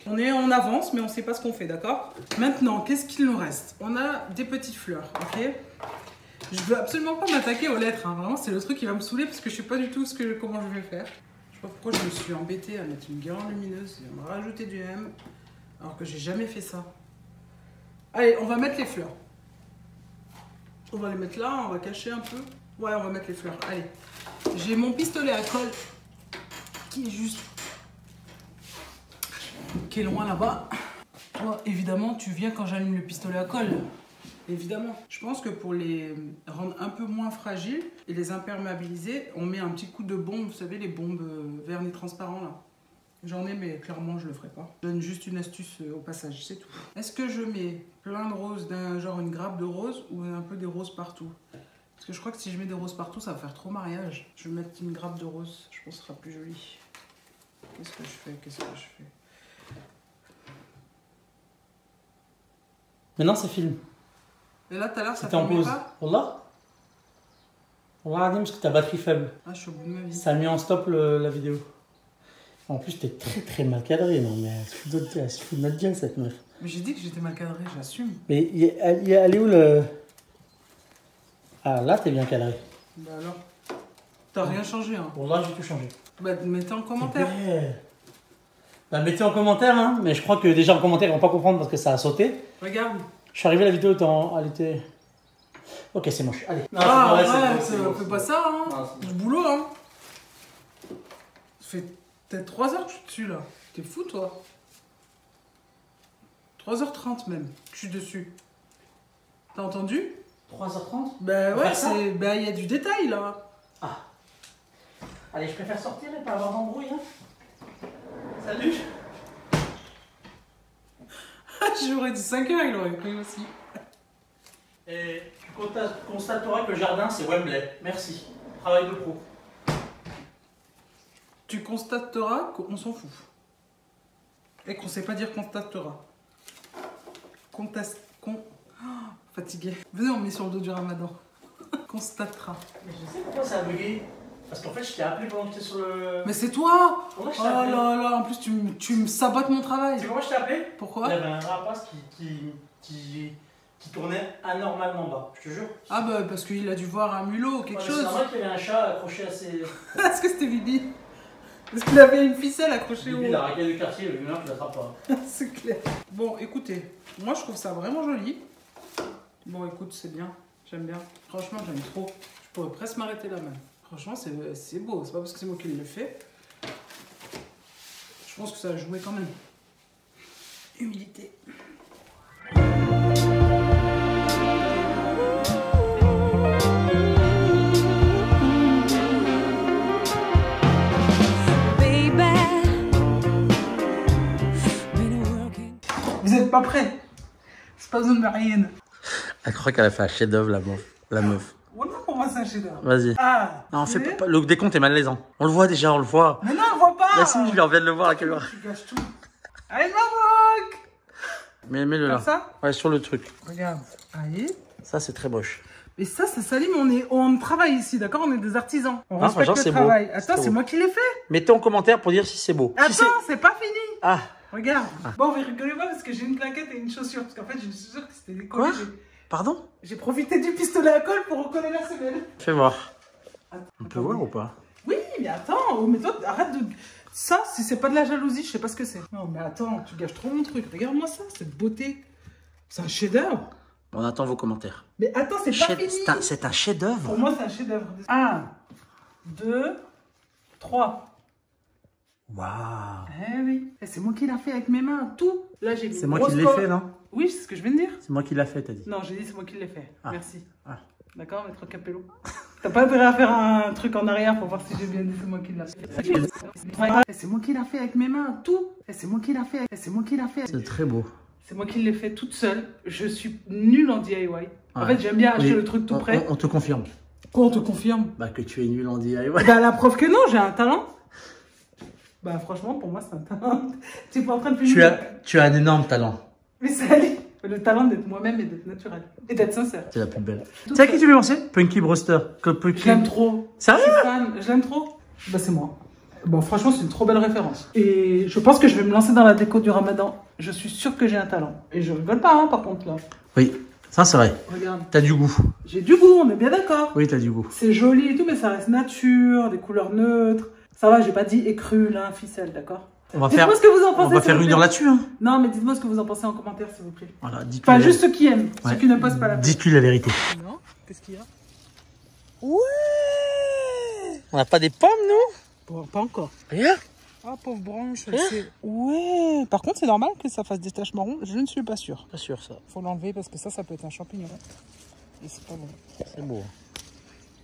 Speaker 1: On avance, mais on ne sait pas ce qu'on fait, d'accord? Maintenant, qu'est-ce qu'il nous reste? On a des petites fleurs, ok? Je veux absolument pas m'attaquer aux lettres, hein. Vraiment, c'est le truc qui va me saouler parce que je sais pas du tout comment je vais faire. Je sais pas pourquoi je me suis embêtée à mettre une guirlande lumineuse et à me rajouter du M, alors que j'ai jamais fait ça. Allez, on va mettre les fleurs. On va les mettre là, on va cacher un peu. Ouais, on va mettre les fleurs. Allez, j'ai mon pistolet à colle qui est juste... qui est loin là-bas. Toi, évidemment, tu viens quand j'allume le pistolet à colle. Évidemment. Je pense que pour les rendre un peu moins fragiles et les imperméabiliser, on met un petit coup de bombe, vous savez, les bombes vernis transparents là. J'en ai, mais clairement, je le ferai pas. Je donne juste une astuce au passage, c'est tout. Est-ce que je mets plein de roses, genre une grappe de roses ou un peu des roses partout? Parce que je crois que si je mets des roses partout, ça va faire trop mariage. Je vais mettre une grappe de roses, je pense que ce sera plus joli. Qu'est-ce que je fais?
Speaker 2: Maintenant, c'est film.
Speaker 1: Et là, tout à l'heure, ça
Speaker 2: en pause.
Speaker 1: pas?
Speaker 2: Wallah, parce que ta batterie faible.
Speaker 1: Ah, je suis au bout de ma vie.
Speaker 2: Ça a mis en stop la vidéo. En plus, t'es très mal cadré. Non, mais elle se fout de notre gueule, cette meuf.
Speaker 1: Mais j'ai dit que j'étais mal cadré, j'assume.
Speaker 2: Mais elle est où le... Ah, là, t'es bien cadré.
Speaker 1: Bah alors, t'as rien changé, hein?
Speaker 2: Bon, là, j'ai tout changé.
Speaker 1: Bah, mettez en commentaire.
Speaker 2: Bah, mettez en commentaire, hein. Mais je crois que déjà en commentaire, ils vont pas comprendre parce que ça a sauté.
Speaker 1: Regarde.
Speaker 2: Je suis arrivé à la vidéo, elle était... Ok, c'est moche. Allez. Non,
Speaker 1: on fait pas ça, hein. Du boulot, hein. Ça fait peut-être 3 heures que je suis dessus, là. T'es fou, toi? 3h30 même, que je suis dessus. T'as entendu?
Speaker 2: 3h30?
Speaker 1: Bah ouais, c'est... Bah, il y a du détail, là.
Speaker 2: Ah. Allez, je préfère sortir et pas avoir d'embrouille, hein. Salut.
Speaker 1: J'aurais dit 5 heures, il aurait pris aussi.
Speaker 2: Et tu constateras que le jardin, c'est Wembley. Merci. Travail de pro.
Speaker 1: Tu constateras qu'on s'en fout. Et qu'on sait pas dire constatera. Fatigué. Venez, on met sur le dos du ramadan. Constatera.
Speaker 2: Mais je sais pourquoi ça a bugué. Parce qu'en fait, je t'ai appelé pendant que t'étais sur le...
Speaker 1: Mais c'est toi!
Speaker 2: Comment je
Speaker 1: Oh
Speaker 2: t'ai appelé?
Speaker 1: là là, en plus tu me sabotes mon travail.
Speaker 2: C'est comment je t'ai appelé?
Speaker 1: Pourquoi?
Speaker 2: Il y avait un rapace qui tournait anormalement bas, je te jure.
Speaker 1: Ah bah parce qu'il a dû voir un mulot ou quelque chose.
Speaker 2: C'est normal qu'il y avait un chat accroché à ses...
Speaker 1: Est-ce que c'était Bibi? Parce qu'il avait une ficelle accrochée au...
Speaker 2: Bibi, la raquette de quartier, le humain, tu l'attrapes pas.
Speaker 1: C'est clair. Bon, écoutez, moi je trouve ça vraiment joli. Bon, écoute, c'est bien. J'aime bien. Franchement, j'aime trop. Je pourrais presque m'arrêter là même. Franchement, c'est beau. C'est pas parce que c'est moi qui l'ai fait. Je pense que ça a joué quand même. Humilité. Vous êtes pas prêts? C'est pas besoin de rien.
Speaker 2: Elle croit qu'elle a fait un chef-d'œuvre, la meuf.
Speaker 1: Oh non, pour moi c'est un chef-d'œuvre.
Speaker 2: Vas-y.
Speaker 1: Ah,
Speaker 2: non, fais pas. Le décompte est malaisant. On le voit déjà, on le voit.
Speaker 1: Mais non, on voit pas.
Speaker 2: Là, si, je lui reviens de le voir à la caméra.
Speaker 1: Tu gâches tout. Allez, Maroc.
Speaker 2: Mais mets-le là.
Speaker 1: Comme ça?
Speaker 2: Ouais, sur le truc.
Speaker 1: Regarde. Allez.
Speaker 2: Ça, c'est très moche.
Speaker 1: Mais ça salit, mais on travaille ici, d'accord? On est des artisans. On
Speaker 2: Ah,
Speaker 1: respecte le travail. Attends, c'est moi qui l'ai fait.
Speaker 2: Mettez en commentaire pour dire si c'est beau.
Speaker 1: Attends,
Speaker 2: Si
Speaker 1: c'est pas fini.
Speaker 2: ah.
Speaker 1: Regarde. Bon, mais rigolez pas parce que j'ai une claquette et une chaussure. Parce qu'en fait, je suis sûre que c'était des
Speaker 2: Quoi?
Speaker 1: collés.
Speaker 2: Pardon?
Speaker 1: J'ai profité du pistolet à colle pour recoller la semelle.
Speaker 2: Fais voir.
Speaker 1: Attends,
Speaker 2: On peut voir ou pas?
Speaker 1: Oui, mais attends. Mais toi, arrête de... Ça, si c'est pas de la jalousie, je sais pas ce que c'est. Non, mais attends, tu gâches trop mon truc. Regarde-moi ça, cette beauté. C'est un chef-d'œuvre.
Speaker 2: On attend vos commentaires.
Speaker 1: Mais attends, c'est pas fini.
Speaker 2: C'est un chef-d'œuvre.
Speaker 1: Pour moi, c'est un chef-d'œuvre. 1, 2, 3.
Speaker 2: Waouh.
Speaker 1: Eh oui. Et c'est moi qui l'ai fait avec mes mains, tout. Là, j'ai
Speaker 2: C'est moi qui l'ai fait, non?
Speaker 1: Oui, c'est ce que je viens de dire.
Speaker 2: C'est moi qui l'ai fait, t'as dit.
Speaker 1: Non, j'ai dit c'est moi qui l'ai fait.
Speaker 2: Ah.
Speaker 1: Merci.
Speaker 2: Ah.
Speaker 1: D'accord, maître Capello. T'as pas intérêt à faire un truc en arrière pour voir si j'ai bien dit c'est moi qui l'ai fait. Et c'est moi qui l'ai fait avec mes mains, tout. Et c'est moi qui l'ai fait. Et c'est moi qui l'ai fait.
Speaker 2: C'est très beau.
Speaker 1: C'est moi qui l'ai fait toute seule. Je suis nulle en DIY.
Speaker 2: Ouais.
Speaker 1: En fait, j'aime bien acheter le truc tout prêt.
Speaker 2: On te confirme.
Speaker 1: Quoi, on te confirme?
Speaker 2: Bah, que tu es nul en DIY.
Speaker 1: Bah, la preuve que non, j'ai un talent. Bah, franchement, pour moi, c'est un talent. Tu es pas en train de finir.
Speaker 2: Tu as un énorme talent.
Speaker 1: Mais ça allait. Le talent d'être moi-même et d'être naturel. Et d'être sincère.
Speaker 2: C'est la plus belle. Tu sais à qui tu veux lancer? Punky Brewster.
Speaker 1: Je l'aime trop.
Speaker 2: Sérieux?
Speaker 1: Je suis fan. Je l'aime trop. Bah, c'est moi. Bon, franchement, c'est une trop belle référence. Et je pense que je vais me lancer dans la déco du Ramadan. Je suis sûre que j'ai un talent. Et je rigole pas, hein, par contre, là.
Speaker 2: Oui, ça c'est vrai.
Speaker 1: Regarde.
Speaker 2: T'as du goût.
Speaker 1: J'ai du goût, on est bien d'accord.
Speaker 2: Oui, t'as du goût.
Speaker 1: C'est joli et tout, mais ça reste nature, des couleurs neutres. Ça va, j'ai pas dit écru, là, ficelle, d'accord?
Speaker 2: On va
Speaker 1: Dites-moi ce que vous en pensez.
Speaker 2: On va faire une heure là-dessus. Hein.
Speaker 1: Non, mais dites-moi ce que vous en pensez en commentaire, s'il vous plaît.
Speaker 2: Voilà,
Speaker 1: enfin, juste ceux qui aiment, ceux qui ne passent pas la peine.
Speaker 2: Dites-lui la vérité.
Speaker 1: Non, qu'est-ce qu'il y a? Ouais.
Speaker 2: On n'a pas des pommes, nous?
Speaker 1: Bon, pas encore.
Speaker 2: Rien.
Speaker 1: Ah, pauvre branche. Ouais. Par contre, c'est normal que ça fasse des taches marron. Je ne suis pas sûre.
Speaker 2: Pas sûr, ça.
Speaker 1: Faut l'enlever parce que ça peut être un champignon. Et c'est pas bon.
Speaker 2: C'est beau.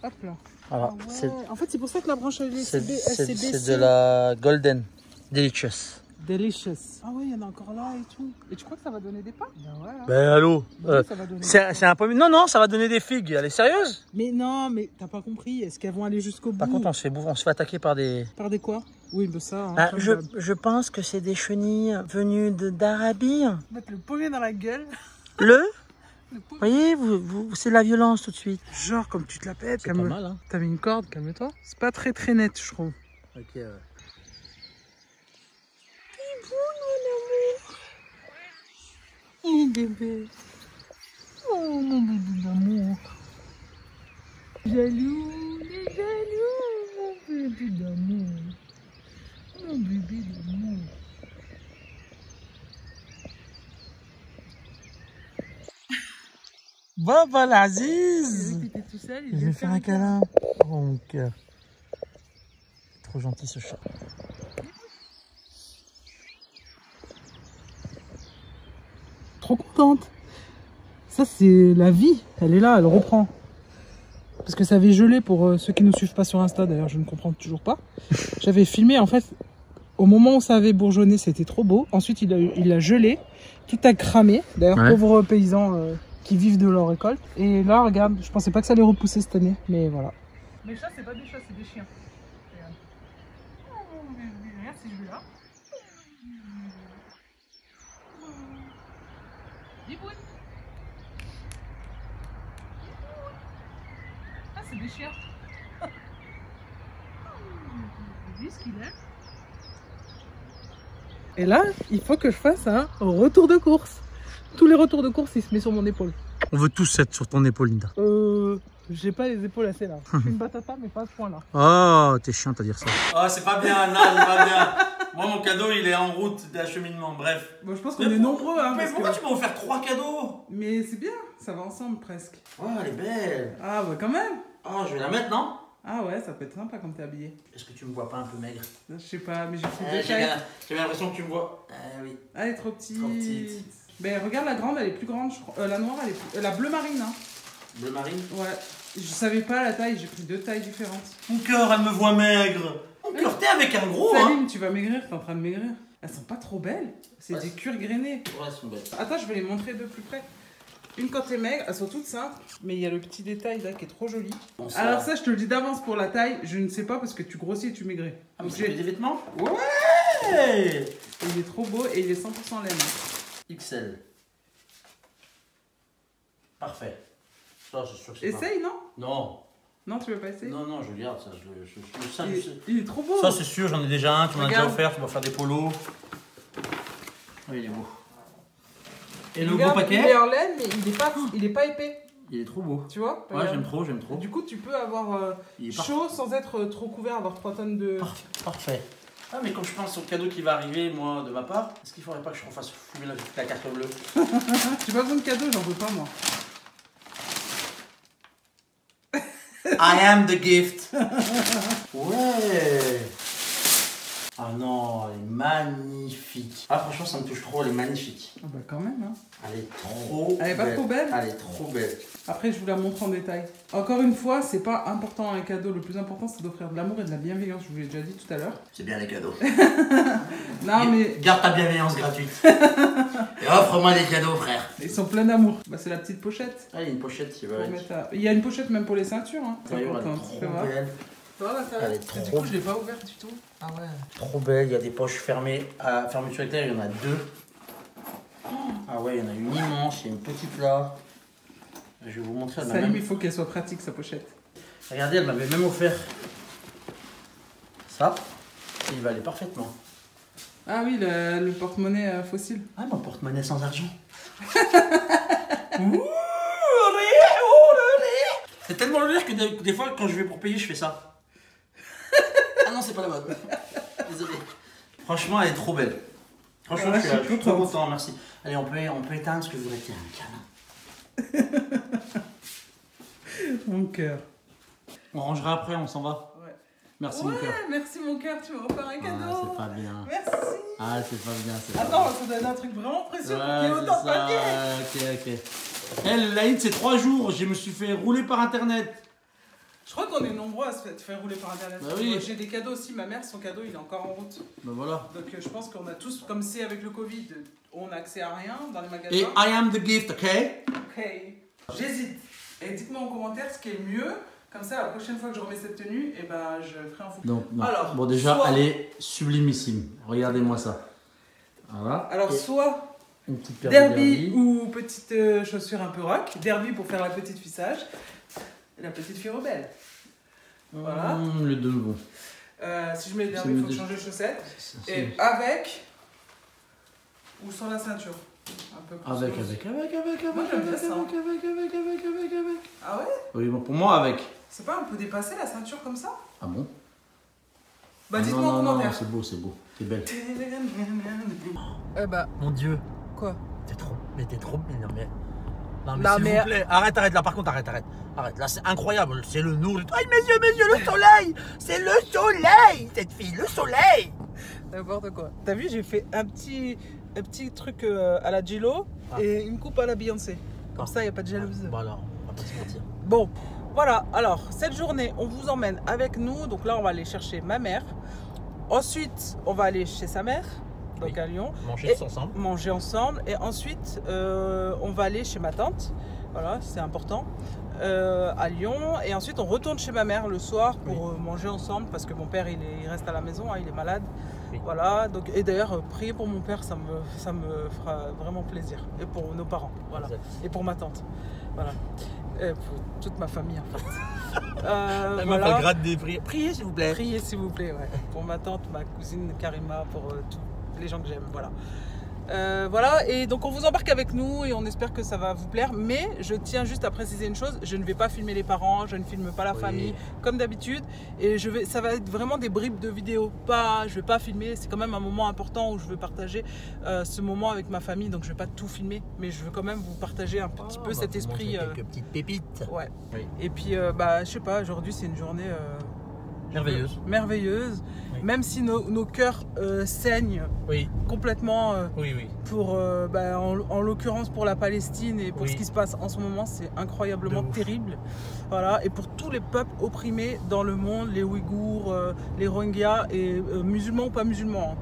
Speaker 1: Hop là.
Speaker 2: Voilà.
Speaker 1: Ah ouais. En fait, c'est pour ça que la branche elle est
Speaker 2: C'est de la Golden Delicious.
Speaker 1: Delicious. Ah ouais, il y en a encore là et tout. Et tu crois que ça va donner des pommes? Ben ouais. Hein.
Speaker 2: Ben allô.
Speaker 1: C'est
Speaker 2: un pomme. Non, non, ça va donner des figues. Elle est sérieuse?
Speaker 1: Mais non, mais t'as pas compris. Est-ce qu'elles vont aller jusqu'au bout?
Speaker 2: Par contre, on se fait attaquer par des...
Speaker 1: Par des quoi? Oui, ben ça. Hein,
Speaker 2: ah, je pense que c'est des chenilles venues d'Arabie.
Speaker 1: Mettre le pommier dans la gueule.
Speaker 2: Vous voyez, c'est la violence tout de suite.
Speaker 1: Genre, comme tu te la pètes.
Speaker 2: C'est pas mal, hein.
Speaker 1: T'as mis une corde, calme-toi. C'est pas très très net, je trouve.
Speaker 2: Ok, ouais.
Speaker 1: Mon bébé. Oh, mon bébé d'amour. Jaloux, mon bébé d'amour. Mon bébé d'amour.
Speaker 2: Baba l'Aziz.
Speaker 1: Tout seul,
Speaker 2: Je vais faire un câlin. Oh mon cœur. Trop gentil ce chat.
Speaker 1: Trop contente. Ça c'est la vie. Elle est là, elle reprend. Parce que ça avait gelé pour ceux qui ne nous suivent pas sur Insta. D'ailleurs, je ne comprends toujours pas. J'avais filmé en fait. Au moment où ça avait bourgeonné, c'était trop beau. Ensuite, il a gelé. Tout a cramé. D'ailleurs, ouais. Pauvres paysans qui vivent de leur récolte. Et là, regarde, je pensais pas que ça allait repousser cette année. Mais voilà. Les chats, c'est pas des chats, c'est des chiens. Regarde. Regarde si je vais là. Biboun. Ah, c'est des chiens.
Speaker 3: vu ce qu'il est. Et là, il faut que je fasse un retour de course. Tous les retours de course, il se met sur mon épaule.
Speaker 2: On veut tous être sur ton épaule, Linda.
Speaker 3: J'ai pas les épaules assez larges. Je suis une batata, mais pas à ce point-là.
Speaker 2: Oh, t'es chiante à dire ça. Oh, c'est pas bien, non, c'est pas bien. Moi, mon cadeau, il est en route d'acheminement, bref.
Speaker 1: Bon, je pense qu'on est nombreux. Hein,
Speaker 2: mais pourquoi tu m'as offert 3 cadeaux?
Speaker 1: Mais c'est bien, ça va ensemble presque.
Speaker 2: Oh, elle est belle.
Speaker 1: Ah, bah quand même.
Speaker 2: Oh, je vais la mettre, non?
Speaker 1: Ah ouais, ça peut être sympa comme t'es habillé.
Speaker 2: Est-ce que tu me vois pas un peu maigre?
Speaker 1: Je sais pas, mais j'ai fait deux tailles.
Speaker 2: J'avais l'impression que tu me vois. Oui.
Speaker 1: Elle est trop petite.
Speaker 2: Trop petite.
Speaker 1: Ben regarde la grande, elle est plus grande, je crois. La noire, elle est plus... la bleu marine, hein.
Speaker 2: Bleu marine?
Speaker 1: Ouais. Je savais pas la taille, j'ai pris 2 tailles différentes.
Speaker 2: Mon cœur, elle me voit maigre. Mon cœur, t'es avec un gros,
Speaker 1: Saline,
Speaker 2: hein.
Speaker 1: tu vas maigrir, t'es en train de maigrir. Elles sont pas trop belles. C'est des cuir grainé.
Speaker 2: Ouais, elles sont belles.
Speaker 1: Attends, je vais les montrer de plus près. Une quand t'es maigre, elles sont toutes simples, mais il y a le petit détail là qui est trop joli. Bon, alors ça, je te le dis d'avance pour la taille, je ne sais pas parce que tu grossis et tu maigris.
Speaker 2: Ah, mais j'ai des vêtements?
Speaker 1: Ouais. Et il est trop beau et il est 100% laine.
Speaker 2: XL. Parfait. Ça, c'est sûr que c'est
Speaker 1: essaye,
Speaker 2: pas...
Speaker 1: non?
Speaker 2: Non.
Speaker 1: Non, tu veux pas essayer?
Speaker 2: Non, je garde ça.
Speaker 1: Il est trop beau.
Speaker 2: Ça, c'est sûr, j'en ai déjà un, tu m'en as déjà
Speaker 1: Regarde.
Speaker 2: offert, tu vas faire des polos. Oui, il est beau. Et le gros
Speaker 1: Regarde,
Speaker 2: paquet?
Speaker 1: il est en laine, mais il est pas épais.
Speaker 2: Il est trop beau.
Speaker 1: Tu vois?
Speaker 2: Ouais, j'aime trop.
Speaker 1: Du coup, tu peux avoir chaud sans être trop couvert, avoir 3 tonnes de...
Speaker 2: Parfait. Ah, mais quand je pense au cadeau qui va arriver, moi, de ma part, est-ce qu'il faudrait pas que je refasse fumer la carte bleue?
Speaker 1: J'ai pas besoin de cadeau, j'en veux pas, moi.
Speaker 2: I am the gift. Ouais. Ah non, elle est magnifique. Ah, franchement, ça me touche trop, elle est magnifique.
Speaker 1: Ah bah quand même, hein.
Speaker 2: Elle est trop
Speaker 1: Elle est pas trop belle?
Speaker 2: Elle est trop belle.
Speaker 1: Après, je vous la montre en détail. Encore une fois, c'est pas important un cadeau. Le plus important, c'est d'offrir de l'amour et de la bienveillance. Je vous l'ai déjà dit tout à l'heure.
Speaker 2: C'est bien les cadeaux.
Speaker 1: Non, mais
Speaker 2: Garde ta bienveillance gratuite. Et offre-moi des cadeaux, frère.
Speaker 1: ils sont pleins d'amour. Bah, c'est la petite pochette.
Speaker 2: Ah, il y a une pochette qui va
Speaker 1: Pour
Speaker 2: être.
Speaker 1: mettre Il y a une pochette même pour les ceintures. Hein. C'est
Speaker 2: D'ailleurs, elle
Speaker 1: important.
Speaker 2: est
Speaker 1: Tu
Speaker 2: trop
Speaker 1: vois.
Speaker 2: belle.
Speaker 1: Voilà, ça va.
Speaker 2: Elle est
Speaker 1: Du
Speaker 2: trop
Speaker 1: coup, je l'ai pas ouverte du tout. Ah ouais.
Speaker 2: Trop belle, il y a des poches fermées. À fermeture éclair, il y en a 2. Ah ouais, il y en a une immense, il y a une petite là. Je vais vous montrer.
Speaker 1: Salim, il faut qu'elle soit pratique, sa pochette.
Speaker 2: Regardez, elle m'avait même offert ça. Et il va aller parfaitement.
Speaker 1: Ah oui, le porte-monnaie fossile.
Speaker 2: Ah, mon porte-monnaie sans argent. C'est tellement le rire que des fois, quand je vais pour payer, je fais ça. Ah non, c'est pas la bonne. Désolé. Franchement, elle est trop belle. Franchement,
Speaker 1: Ouais,
Speaker 2: je suis trop content, merci. Allez, on peut éteindre parce que je voudrais tirer un câlin.
Speaker 1: Mon cœur.
Speaker 2: On rangera après, on s'en va.
Speaker 1: Ouais.
Speaker 2: Merci, mon cœur.
Speaker 1: Merci mon cœur, tu m'as offert un cadeau.
Speaker 2: Ah, c'est pas bien.
Speaker 1: Merci.
Speaker 2: Ah, c'est pas bien.
Speaker 1: Attends, ça doit être un truc vraiment précieux pour qu'il y ait autant de papier.
Speaker 2: Ok. Elle, Laïd, c'est 3 jours. Je me suis fait rouler par internet.
Speaker 1: Je crois qu'on est nombreux à se faire rouler par internet.
Speaker 2: Bah oui.
Speaker 1: J'ai des cadeaux aussi. Ma mère, son cadeau, il est encore en route.
Speaker 2: Ben voilà.
Speaker 1: Donc je pense qu'on a tous, comme c'est avec le Covid, on n'a accès à rien dans les magasins.
Speaker 2: Et I am the gift, ok?
Speaker 1: Ok. J'hésite. Et dites-moi en commentaire ce qui est mieux. Comme ça, la prochaine fois que je remets cette tenue, et ben, je ferai un fou.
Speaker 2: Donc, non.
Speaker 1: Alors,
Speaker 2: bon, déjà,
Speaker 1: soit...
Speaker 2: elle est sublimissime. Regardez-moi ça. Voilà.
Speaker 1: Alors,
Speaker 2: et
Speaker 1: soit
Speaker 2: une petite paire
Speaker 1: derby,
Speaker 2: de derby
Speaker 1: ou petite chaussure un peu rock. Derby pour faire la petite fissage. Et la petite fille rebelle. Voilà.
Speaker 2: Les deux, bon.
Speaker 1: Si je mets le derby, il faut changer de chaussettes. Et avec ou sans la ceinture. Un peu plus
Speaker 2: Avec.
Speaker 1: Moi, j'aime bien ça. Ah ouais?
Speaker 2: Oui, bon, pour moi, avec.
Speaker 1: C'est pas un peu dépassé la ceinture comme ça?
Speaker 2: Ah bon?
Speaker 1: Bah dites-moi en
Speaker 2: non,
Speaker 1: commentaire.
Speaker 2: c'est beau, c'est beau. T'es belle.
Speaker 1: Eh bah,
Speaker 2: Mon Dieu.
Speaker 1: quoi?
Speaker 2: T'es trop. Mais t'es trop. Mais non, mais. Non,
Speaker 1: Non,
Speaker 2: s'il
Speaker 1: mais-
Speaker 2: vous plaît. Arrête, là, par contre, arrête. Arrête, là, c'est incroyable. C'est le nour. Aïe, mes yeux, le soleil. C'est le soleil, cette fille, le soleil.
Speaker 1: N'importe quoi. T'as vu, j'ai fait un petit truc à la J-Lo et une coupe à la Beyoncé. Comme ça, il n'y a pas de jalousie.
Speaker 2: Bon, alors, on va pas se mentir.
Speaker 1: Bon, voilà. Alors, cette journée, on vous emmène avec nous. Donc là, on va aller chercher ma mère. Ensuite, on va aller chez sa mère, donc
Speaker 2: Oui.
Speaker 1: à Lyon.
Speaker 2: Manger tous ensemble.
Speaker 1: Manger ensemble. Et ensuite, on va aller chez ma tante. Voilà, c'est important. À Lyon. Et ensuite, on retourne chez ma mère le soir pour manger ensemble parce que mon père, il reste à la maison, hein, il est malade.
Speaker 2: l'esprit.
Speaker 1: Voilà, donc, et d'ailleurs, priez pour mon père, ça me fera vraiment plaisir. Et pour nos parents, voilà.
Speaker 2: Exact.
Speaker 1: Et pour ma tante, voilà. Et pour toute ma famille, en fait.
Speaker 2: La meuf,
Speaker 1: voilà.
Speaker 2: elle gratte des prières. Priez, s'il vous plaît.
Speaker 1: Priez, s'il vous plaît, ouais. Pour ma tante, ma cousine Karima, pour tous les gens que j'aime, voilà. Voilà, et donc on vous embarque avec nous et on espère que ça va vous plaire. Mais je tiens juste à préciser une chose, je ne vais pas filmer les parents, je ne filme pas la famille comme d'habitude. Et ça va être vraiment des bribes de vidéos. Je ne vais pas filmer, c'est quand même un moment important où je veux partager ce moment avec ma famille. Donc je ne vais pas tout filmer, mais je veux quand même vous partager un petit peu cet esprit.
Speaker 2: Quelques petites pépites.
Speaker 1: Ouais.
Speaker 2: Oui.
Speaker 1: Et puis, je sais pas, aujourd'hui c'est une journée merveilleuse.
Speaker 2: Oui.
Speaker 1: Même si nos cœurs saignent complètement en l'occurrence pour la Palestine et pour ce qui se passe en ce moment, c'est incroyablement terrible. Voilà. Et pour tous les peuples opprimés dans le monde, les Ouïghours, les Rohingyas et musulmans ou pas musulmans,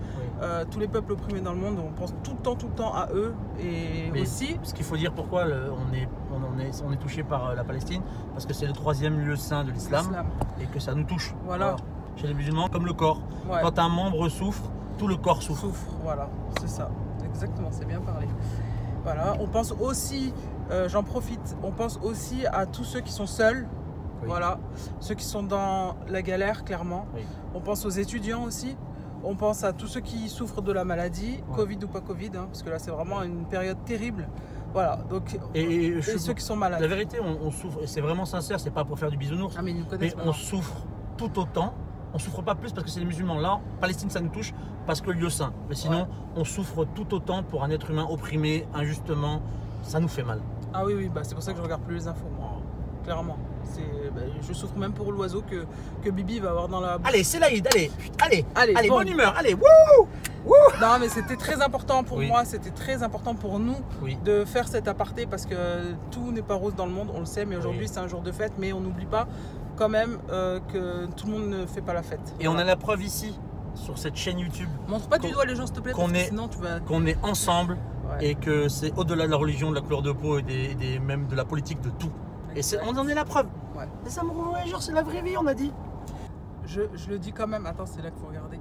Speaker 1: tous les peuples opprimés dans le monde, on pense tout le temps à eux. Et aussi,
Speaker 2: ce qu'il faut dire pourquoi on est touché par la Palestine, parce que c'est le 3e lieu saint de l'islam et que ça nous touche.
Speaker 1: Voilà.
Speaker 2: Chez les musulmans, comme le corps. Quand un membre souffre, tout le corps souffre.
Speaker 1: Voilà, c'est ça. Exactement, c'est bien parlé. Voilà, on pense aussi, j'en profite, on pense aussi à tous ceux qui sont seuls. Voilà, ceux qui sont dans la galère, clairement. On pense aux étudiants aussi. On pense à tous ceux qui souffrent de la maladie, Covid ou pas Covid, hein, parce que là c'est vraiment une période terrible. Voilà, donc et ceux qui sont malades.
Speaker 2: La vérité, on souffre, et c'est vraiment sincère, c'est pas pour faire du bisounours,
Speaker 1: mais
Speaker 2: on souffre tout autant. On souffre pas plus parce que c'est les musulmans. Là, Palestine, ça nous touche parce que le lieu saint. Mais sinon, on souffre tout autant pour un être humain opprimé injustement. Ça nous fait mal.
Speaker 1: Ah oui, c'est pour ça que je regarde plus les infos, moi. Clairement. Je souffre même pour l'oiseau que Bibi va avoir dans la bouche.
Speaker 2: Allez, c'est l'Aïd, allez, bonne humeur, allez,
Speaker 1: Non, mais c'était très important pour moi, c'était très important pour nous de faire cet aparté parce que tout n'est pas rose dans le monde, on le sait, mais aujourd'hui c'est un jour de fête, mais on n'oublie pas quand même que tout le monde ne fait pas la fête.
Speaker 2: Et on a la preuve ici, sur cette chaîne YouTube.
Speaker 1: Montre pas du doigt les gens, s'il te plaît, parce que sinon tu vas...
Speaker 2: Qu'on est ensemble et que c'est au-delà de la religion, de la couleur de peau et même de la politique, de tout. Et on en est la preuve. Et ça me genre c'est la vraie vie, on a dit.
Speaker 1: Je le dis quand même, attends, c'est là qu'il faut regarder.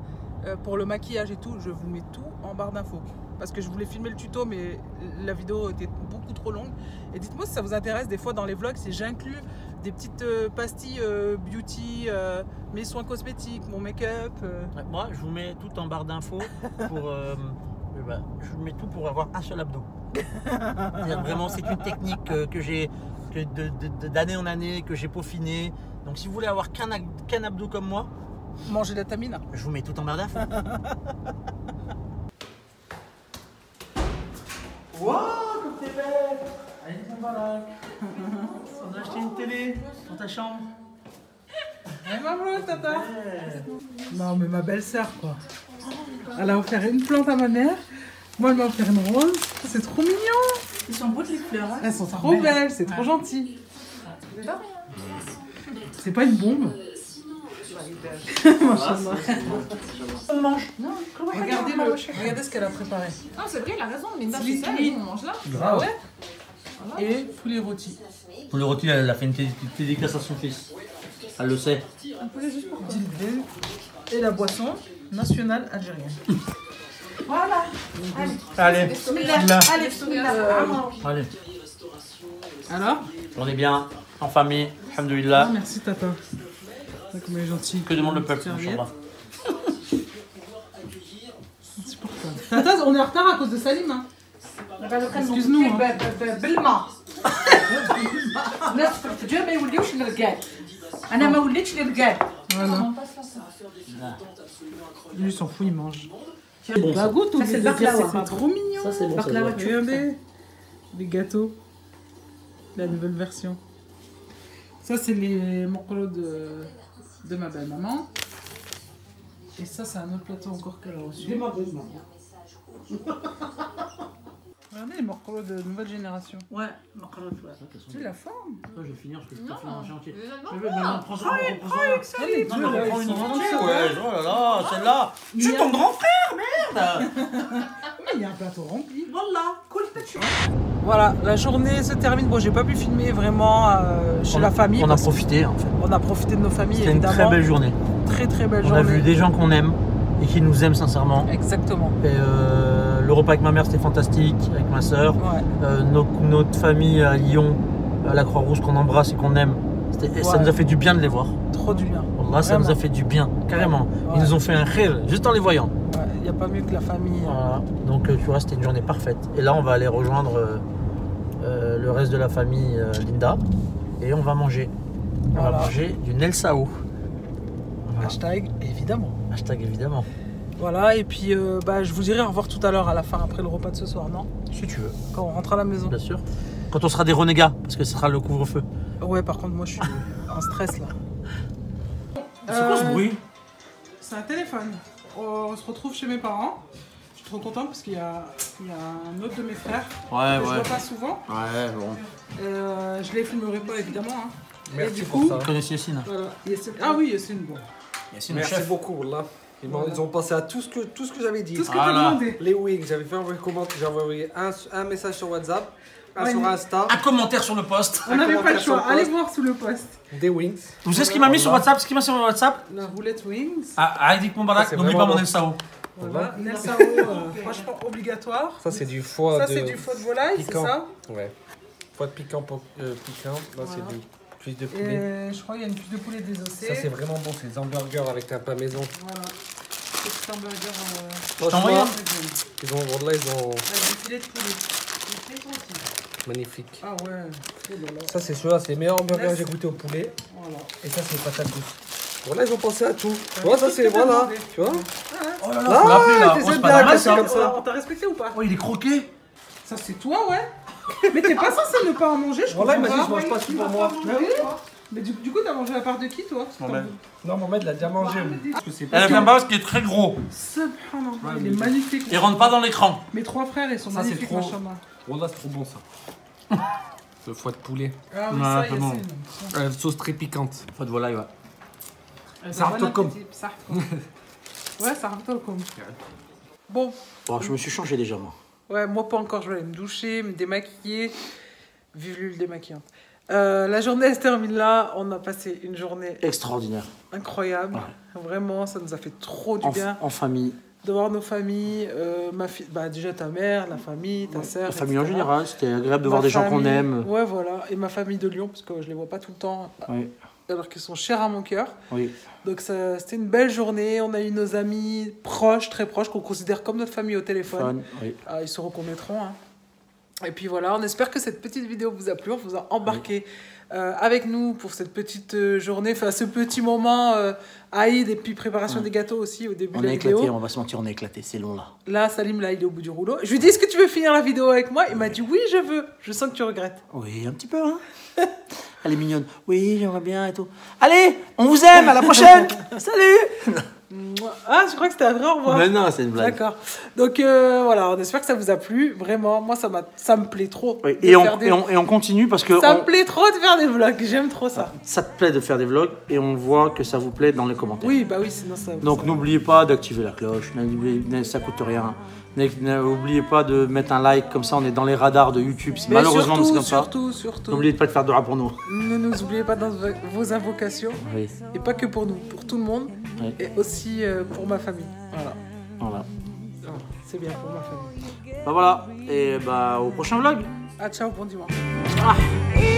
Speaker 1: Pour le maquillage et tout, je vous mets tout en barre d'infos. Parce que je voulais filmer le tuto, mais la vidéo était beaucoup trop longue. Et dites-moi si ça vous intéresse, des fois dans les vlogs, si j'inclus des petites pastilles beauty, mes soins cosmétiques, mon make-up.
Speaker 2: Moi, je vous mets tout en barre d'infos pour... je vous mets tout pour avoir un seul abdo. Vraiment, c'est une technique que j'ai d'année en année, que j'ai peaufiné. Donc si vous voulez avoir qu'un abdo comme moi,
Speaker 1: mangez la tamine.
Speaker 2: Je vous mets tout en barre d'infos. Waouh, comme t'es belle! Allez, on va là. On a acheté une télé dans ta chambre.
Speaker 1: Eh maman, tata. Non mais ma belle-sœur quoi. Elle a offert une plante à ma mère. Moi elle m'a offert une rose. C'est trop mignon.
Speaker 3: Ils sont beaux les fleurs. Hein.
Speaker 1: Elles sont trop belles, c'est trop gentil. C'est pas une bombe.
Speaker 2: On mange.
Speaker 1: Non, regardez ce qu'elle a préparé.
Speaker 4: Ah c'est vrai, elle a raison, mais ça on mange là.
Speaker 1: Ah ouais. Et poulet rôti.
Speaker 2: Poulet rôti, elle a fait une dédicace à son fils. Elle le sait.
Speaker 1: Un poulet juste pour Dilbé. Et la boisson nationale algérienne.
Speaker 4: Voilà.
Speaker 2: Allez.
Speaker 1: Allez. Alors?
Speaker 2: On est bien en famille, alhamdoulilah.
Speaker 1: Ah, merci tata. Comme elle est gentille.
Speaker 2: Que demande le peuple, Inch'Allah.
Speaker 1: Tata, on est en retard à cause de Salim. Hein. Excuse-nous.
Speaker 3: بالماء الناس في الفجر ما يوليوش الرجال انا ما وليتش للرجال.
Speaker 1: Voilà. Lui il s'en fout, il mange.
Speaker 2: C'est bon.
Speaker 1: Bah goûte,
Speaker 3: ça c'est le baklawa.
Speaker 1: C'est trop mignon.
Speaker 2: Ça c'est bon.
Speaker 1: Regardez, les gâteaux, la nouvelle version. Ça c'est les morcolos de ma belle maman. Et ça c'est un autre plateau encore qu'elle a reçu.
Speaker 3: De ma belle-maman.
Speaker 1: Regardez les morcolos de nouvelle génération.
Speaker 3: Ouais, macaron.
Speaker 1: Tu sais la forme.
Speaker 2: Je vais finir parce que je peux finir en chantier.
Speaker 4: Non,
Speaker 2: Je vais prendre
Speaker 1: Les deux, là, ils sont entiers,
Speaker 2: ouais, oh là là, celle-là. Je suis ton grand frère, merde.
Speaker 1: Mais il y a un plateau rempli.
Speaker 3: Voilà,
Speaker 1: Voilà, la journée se termine. Bon, j'ai pas pu filmer vraiment chez la famille.
Speaker 2: On a
Speaker 1: parce
Speaker 2: profité en fait.
Speaker 1: On a profité de nos familles.
Speaker 2: C'était une
Speaker 1: évidemment.
Speaker 2: très belle journée.
Speaker 1: Très belle
Speaker 2: On
Speaker 1: journée.
Speaker 2: a vu des gens qu'on aime. et qui nous aiment sincèrement.
Speaker 1: Exactement.
Speaker 2: Et le repas avec ma mère, c'était fantastique, avec ma soeur.
Speaker 1: Ouais.
Speaker 2: Notre famille à Lyon, la Croix-Rouge qu'on embrasse et qu'on aime. Ça nous a fait du bien de les voir.
Speaker 1: Trop du bien.
Speaker 2: Là, ça nous a fait du bien, carrément.
Speaker 1: Ouais.
Speaker 2: Ils nous ont fait un khir, juste en les voyant.
Speaker 1: Il n'y a pas mieux que la famille.
Speaker 2: Voilà. Donc tu vois, c'était une journée parfaite. Et là, on va aller rejoindre le reste de la famille Linda. Et on va manger. On va manger du Nelsao. Voilà.
Speaker 1: Hashtag évidemment.
Speaker 2: Hashtag évidemment.
Speaker 1: Voilà, et puis je vous dirai au revoir tout à l'heure à la fin, après le repas de ce soir, non?
Speaker 2: Si tu veux.
Speaker 1: Quand on rentre à la maison.
Speaker 2: Bien sûr. Quand on sera des renégats, parce que ce sera le couvre-feu.
Speaker 1: Ouais, par contre, moi je suis en stress là.
Speaker 2: C'est quoi ce bruit?
Speaker 1: C'est un téléphone. On se retrouve chez mes parents. Je suis trop contente parce qu'il y a un autre de mes frères que je vois pas souvent.
Speaker 2: Ouais, bon.
Speaker 1: Je les filmerai pas évidemment. Hein.
Speaker 5: Merci
Speaker 1: et du
Speaker 5: pour
Speaker 1: coup,
Speaker 5: ça.
Speaker 2: Tu connais Yacine?
Speaker 1: voilà. Ah oui, c'est une bonne.
Speaker 2: Yacine,
Speaker 5: Merci
Speaker 2: chef.
Speaker 5: beaucoup, là. Ils ont pensé à tout ce que j'avais dit.
Speaker 1: Tout ce que
Speaker 2: Voilà.
Speaker 1: t'as demandé.
Speaker 5: Les wings, j'avais fait un recommande, j'ai envoyé un message sur WhatsApp, un sur Insta,
Speaker 2: Un commentaire sur le post.
Speaker 1: On n'avait pas le
Speaker 5: commentaire sur
Speaker 1: choix.
Speaker 5: le
Speaker 1: Allez
Speaker 5: post.
Speaker 1: voir sous le post.
Speaker 5: des wings.
Speaker 2: Vous savez ce qu'il m'a mis sur WhatsApp? Ce qu'il m'a mis sur WhatsApp?
Speaker 1: La roulette wings.
Speaker 2: Ah, Heidi
Speaker 5: Ça,
Speaker 2: Pombalak,
Speaker 5: c'est
Speaker 2: n'oublie pas
Speaker 5: vraiment
Speaker 2: mon
Speaker 5: bon.
Speaker 2: Nelsao.
Speaker 1: Voilà. Nelsao, franchement obligatoire.
Speaker 5: Ça, c'est du foie
Speaker 1: Ça,
Speaker 5: de...
Speaker 1: c'est du foie de volaille, c'est
Speaker 5: piquant.
Speaker 1: ça?
Speaker 5: Ouais. Foie de piquant, piquant. Là, c'est du cuisse de poulet.
Speaker 1: Et je crois qu'il y a une cuisse de poulet désossée.
Speaker 5: Ça, c'est vraiment bon. C'est des hamburgers avec un pain maison.
Speaker 1: Voilà. C'est un burger.
Speaker 2: t'ai envoyé
Speaker 5: Franchement, là, ils ont...
Speaker 1: Avec des filets de poulet. C'est très gentil.
Speaker 5: Magnifique.
Speaker 1: Ah ouais. Oh là là.
Speaker 5: Ça, c'est celui-là, c'est les meilleurs hamburgers que
Speaker 1: Merci.
Speaker 5: j'ai goûté au poulet.
Speaker 1: Voilà.
Speaker 5: Et ça, c'est les patates douces. Voilà, ils ont pensé à tout. Tu vois, ça,
Speaker 1: tout ce
Speaker 5: c'est...
Speaker 1: que t'as
Speaker 5: Voilà.
Speaker 1: demandé.
Speaker 5: Tu vois?
Speaker 2: Oh là là, faut l'appeler là.
Speaker 5: t'es
Speaker 2: Oh, c'est
Speaker 5: cette
Speaker 2: pas
Speaker 5: blague,
Speaker 2: normal
Speaker 5: c'est
Speaker 2: ça.
Speaker 5: comme ça.
Speaker 1: On t'a respecté ou pas?
Speaker 2: Oh, il est croqué.
Speaker 1: Ça, c'est toi, ouais. Mais t'es pas censé ne pas en manger, je
Speaker 5: Voilà, il
Speaker 1: comprends
Speaker 5: m'a dit,
Speaker 1: pas.
Speaker 5: je mange pas tout pour moi.
Speaker 1: Mais du coup, t'as mangé la part de qui, toi?
Speaker 5: Non, Mohamed l'a déjà mangé. Parce que c'est
Speaker 2: Elle a fait un base qui est très gros.
Speaker 1: Subhanallah, il est magnifique.
Speaker 2: Il rentre pas dans l'écran.
Speaker 1: Mes trois frères, ils sont
Speaker 5: Ça, c'est
Speaker 1: magnifiques,
Speaker 5: trop.
Speaker 1: machallah.
Speaker 5: Voilà, c'est trop bon ça. Le foie de poulet.
Speaker 1: Ah oui,
Speaker 2: Ouais,
Speaker 1: ça,
Speaker 2: c'est bon.
Speaker 1: Yacine.
Speaker 5: Sauce très piquante.
Speaker 2: Faut de volaille, ouais.
Speaker 5: Ça
Speaker 1: Bon
Speaker 5: retourne comme.
Speaker 1: appétit, ça retourne. Ouais, ça retourne comme. Bon,
Speaker 2: Bon, je me suis changé déjà, moi.
Speaker 1: ouais, moi pas encore, je vais aller me doucher, me démaquiller. Vive l'huile démaquillante. La journée elle se termine là, on a passé une journée
Speaker 2: Extraordinaire.
Speaker 1: incroyable. Vraiment, ça nous a fait trop du bien
Speaker 2: En famille.
Speaker 1: de voir nos familles, ma fille, bah déjà ta mère, la famille, ta sœur.
Speaker 2: La famille en
Speaker 1: etc.
Speaker 2: général, c'était agréable de
Speaker 1: Ma
Speaker 2: voir des gens qu'on
Speaker 1: famille,
Speaker 2: aime.
Speaker 1: Ouais, voilà. Et ma famille de Lyon, parce que je les vois pas tout le temps,
Speaker 2: Oui,
Speaker 1: alors qu'ils sont chers à mon cœur.
Speaker 2: oui.
Speaker 1: Donc c'était une belle journée. On a eu nos amis proches, très proches, qu'on considère comme notre famille au téléphone.
Speaker 2: Fun, oui.
Speaker 1: Ah, ils se reconnaîtront. Hein. Et puis voilà, on espère que cette petite vidéo vous a plu. On vous a embarqué avec nous pour cette petite journée, enfin ce petit moment Aïd et puis préparation des gâteaux aussi au début
Speaker 2: On
Speaker 1: de la
Speaker 2: est
Speaker 1: vidéo.
Speaker 2: éclaté, on va se mentir, on est éclaté, c'est long là.
Speaker 1: Là, Salim, là, il est au bout du rouleau. Je lui dis, est-ce que tu veux finir la vidéo avec moi? Il m'a dit, oui, je veux. Je sens que tu regrettes.
Speaker 2: Oui, un petit peu, hein. Elle est mignonne. Oui, j'aimerais bien et tout. Allez, on vous aime, à la prochaine. Salut.
Speaker 1: Ah, je crois que c'était un vrai au revoir.
Speaker 2: Mais non, c'est une blague.
Speaker 1: D'accord. Donc voilà, on espère que ça vous a plu. Vraiment, moi, ça me plaît trop.
Speaker 2: Oui,
Speaker 1: de
Speaker 2: et,
Speaker 1: faire
Speaker 2: et on continue parce que
Speaker 1: Ça me plaît trop de faire des vlogs. J'aime trop ça.
Speaker 2: ça te plaît de faire des vlogs et on voit que ça vous plaît dans les commentaires.
Speaker 1: Oui, bah oui, sinon ça.
Speaker 2: Donc n'oubliez pas d'activer la cloche, ça coûte rien. N'oubliez pas de mettre un like, comme ça on est dans les radars de YouTube.
Speaker 1: Mais
Speaker 2: Malheureusement, c'est comme ça.
Speaker 1: Surtout,
Speaker 2: N'oubliez pas de faire de rap pour nous.
Speaker 1: ne nous oubliez pas dans vos invocations.
Speaker 2: Oui,
Speaker 1: Et pas que pour nous, pour tout le monde.
Speaker 2: Oui.
Speaker 1: Et aussi pour ma famille. Voilà.
Speaker 2: voilà.
Speaker 1: C'est bien pour ma famille.
Speaker 2: Bah voilà, et bah au prochain vlog.
Speaker 1: Ah, ciao, bon dimanche.
Speaker 6: Yeah.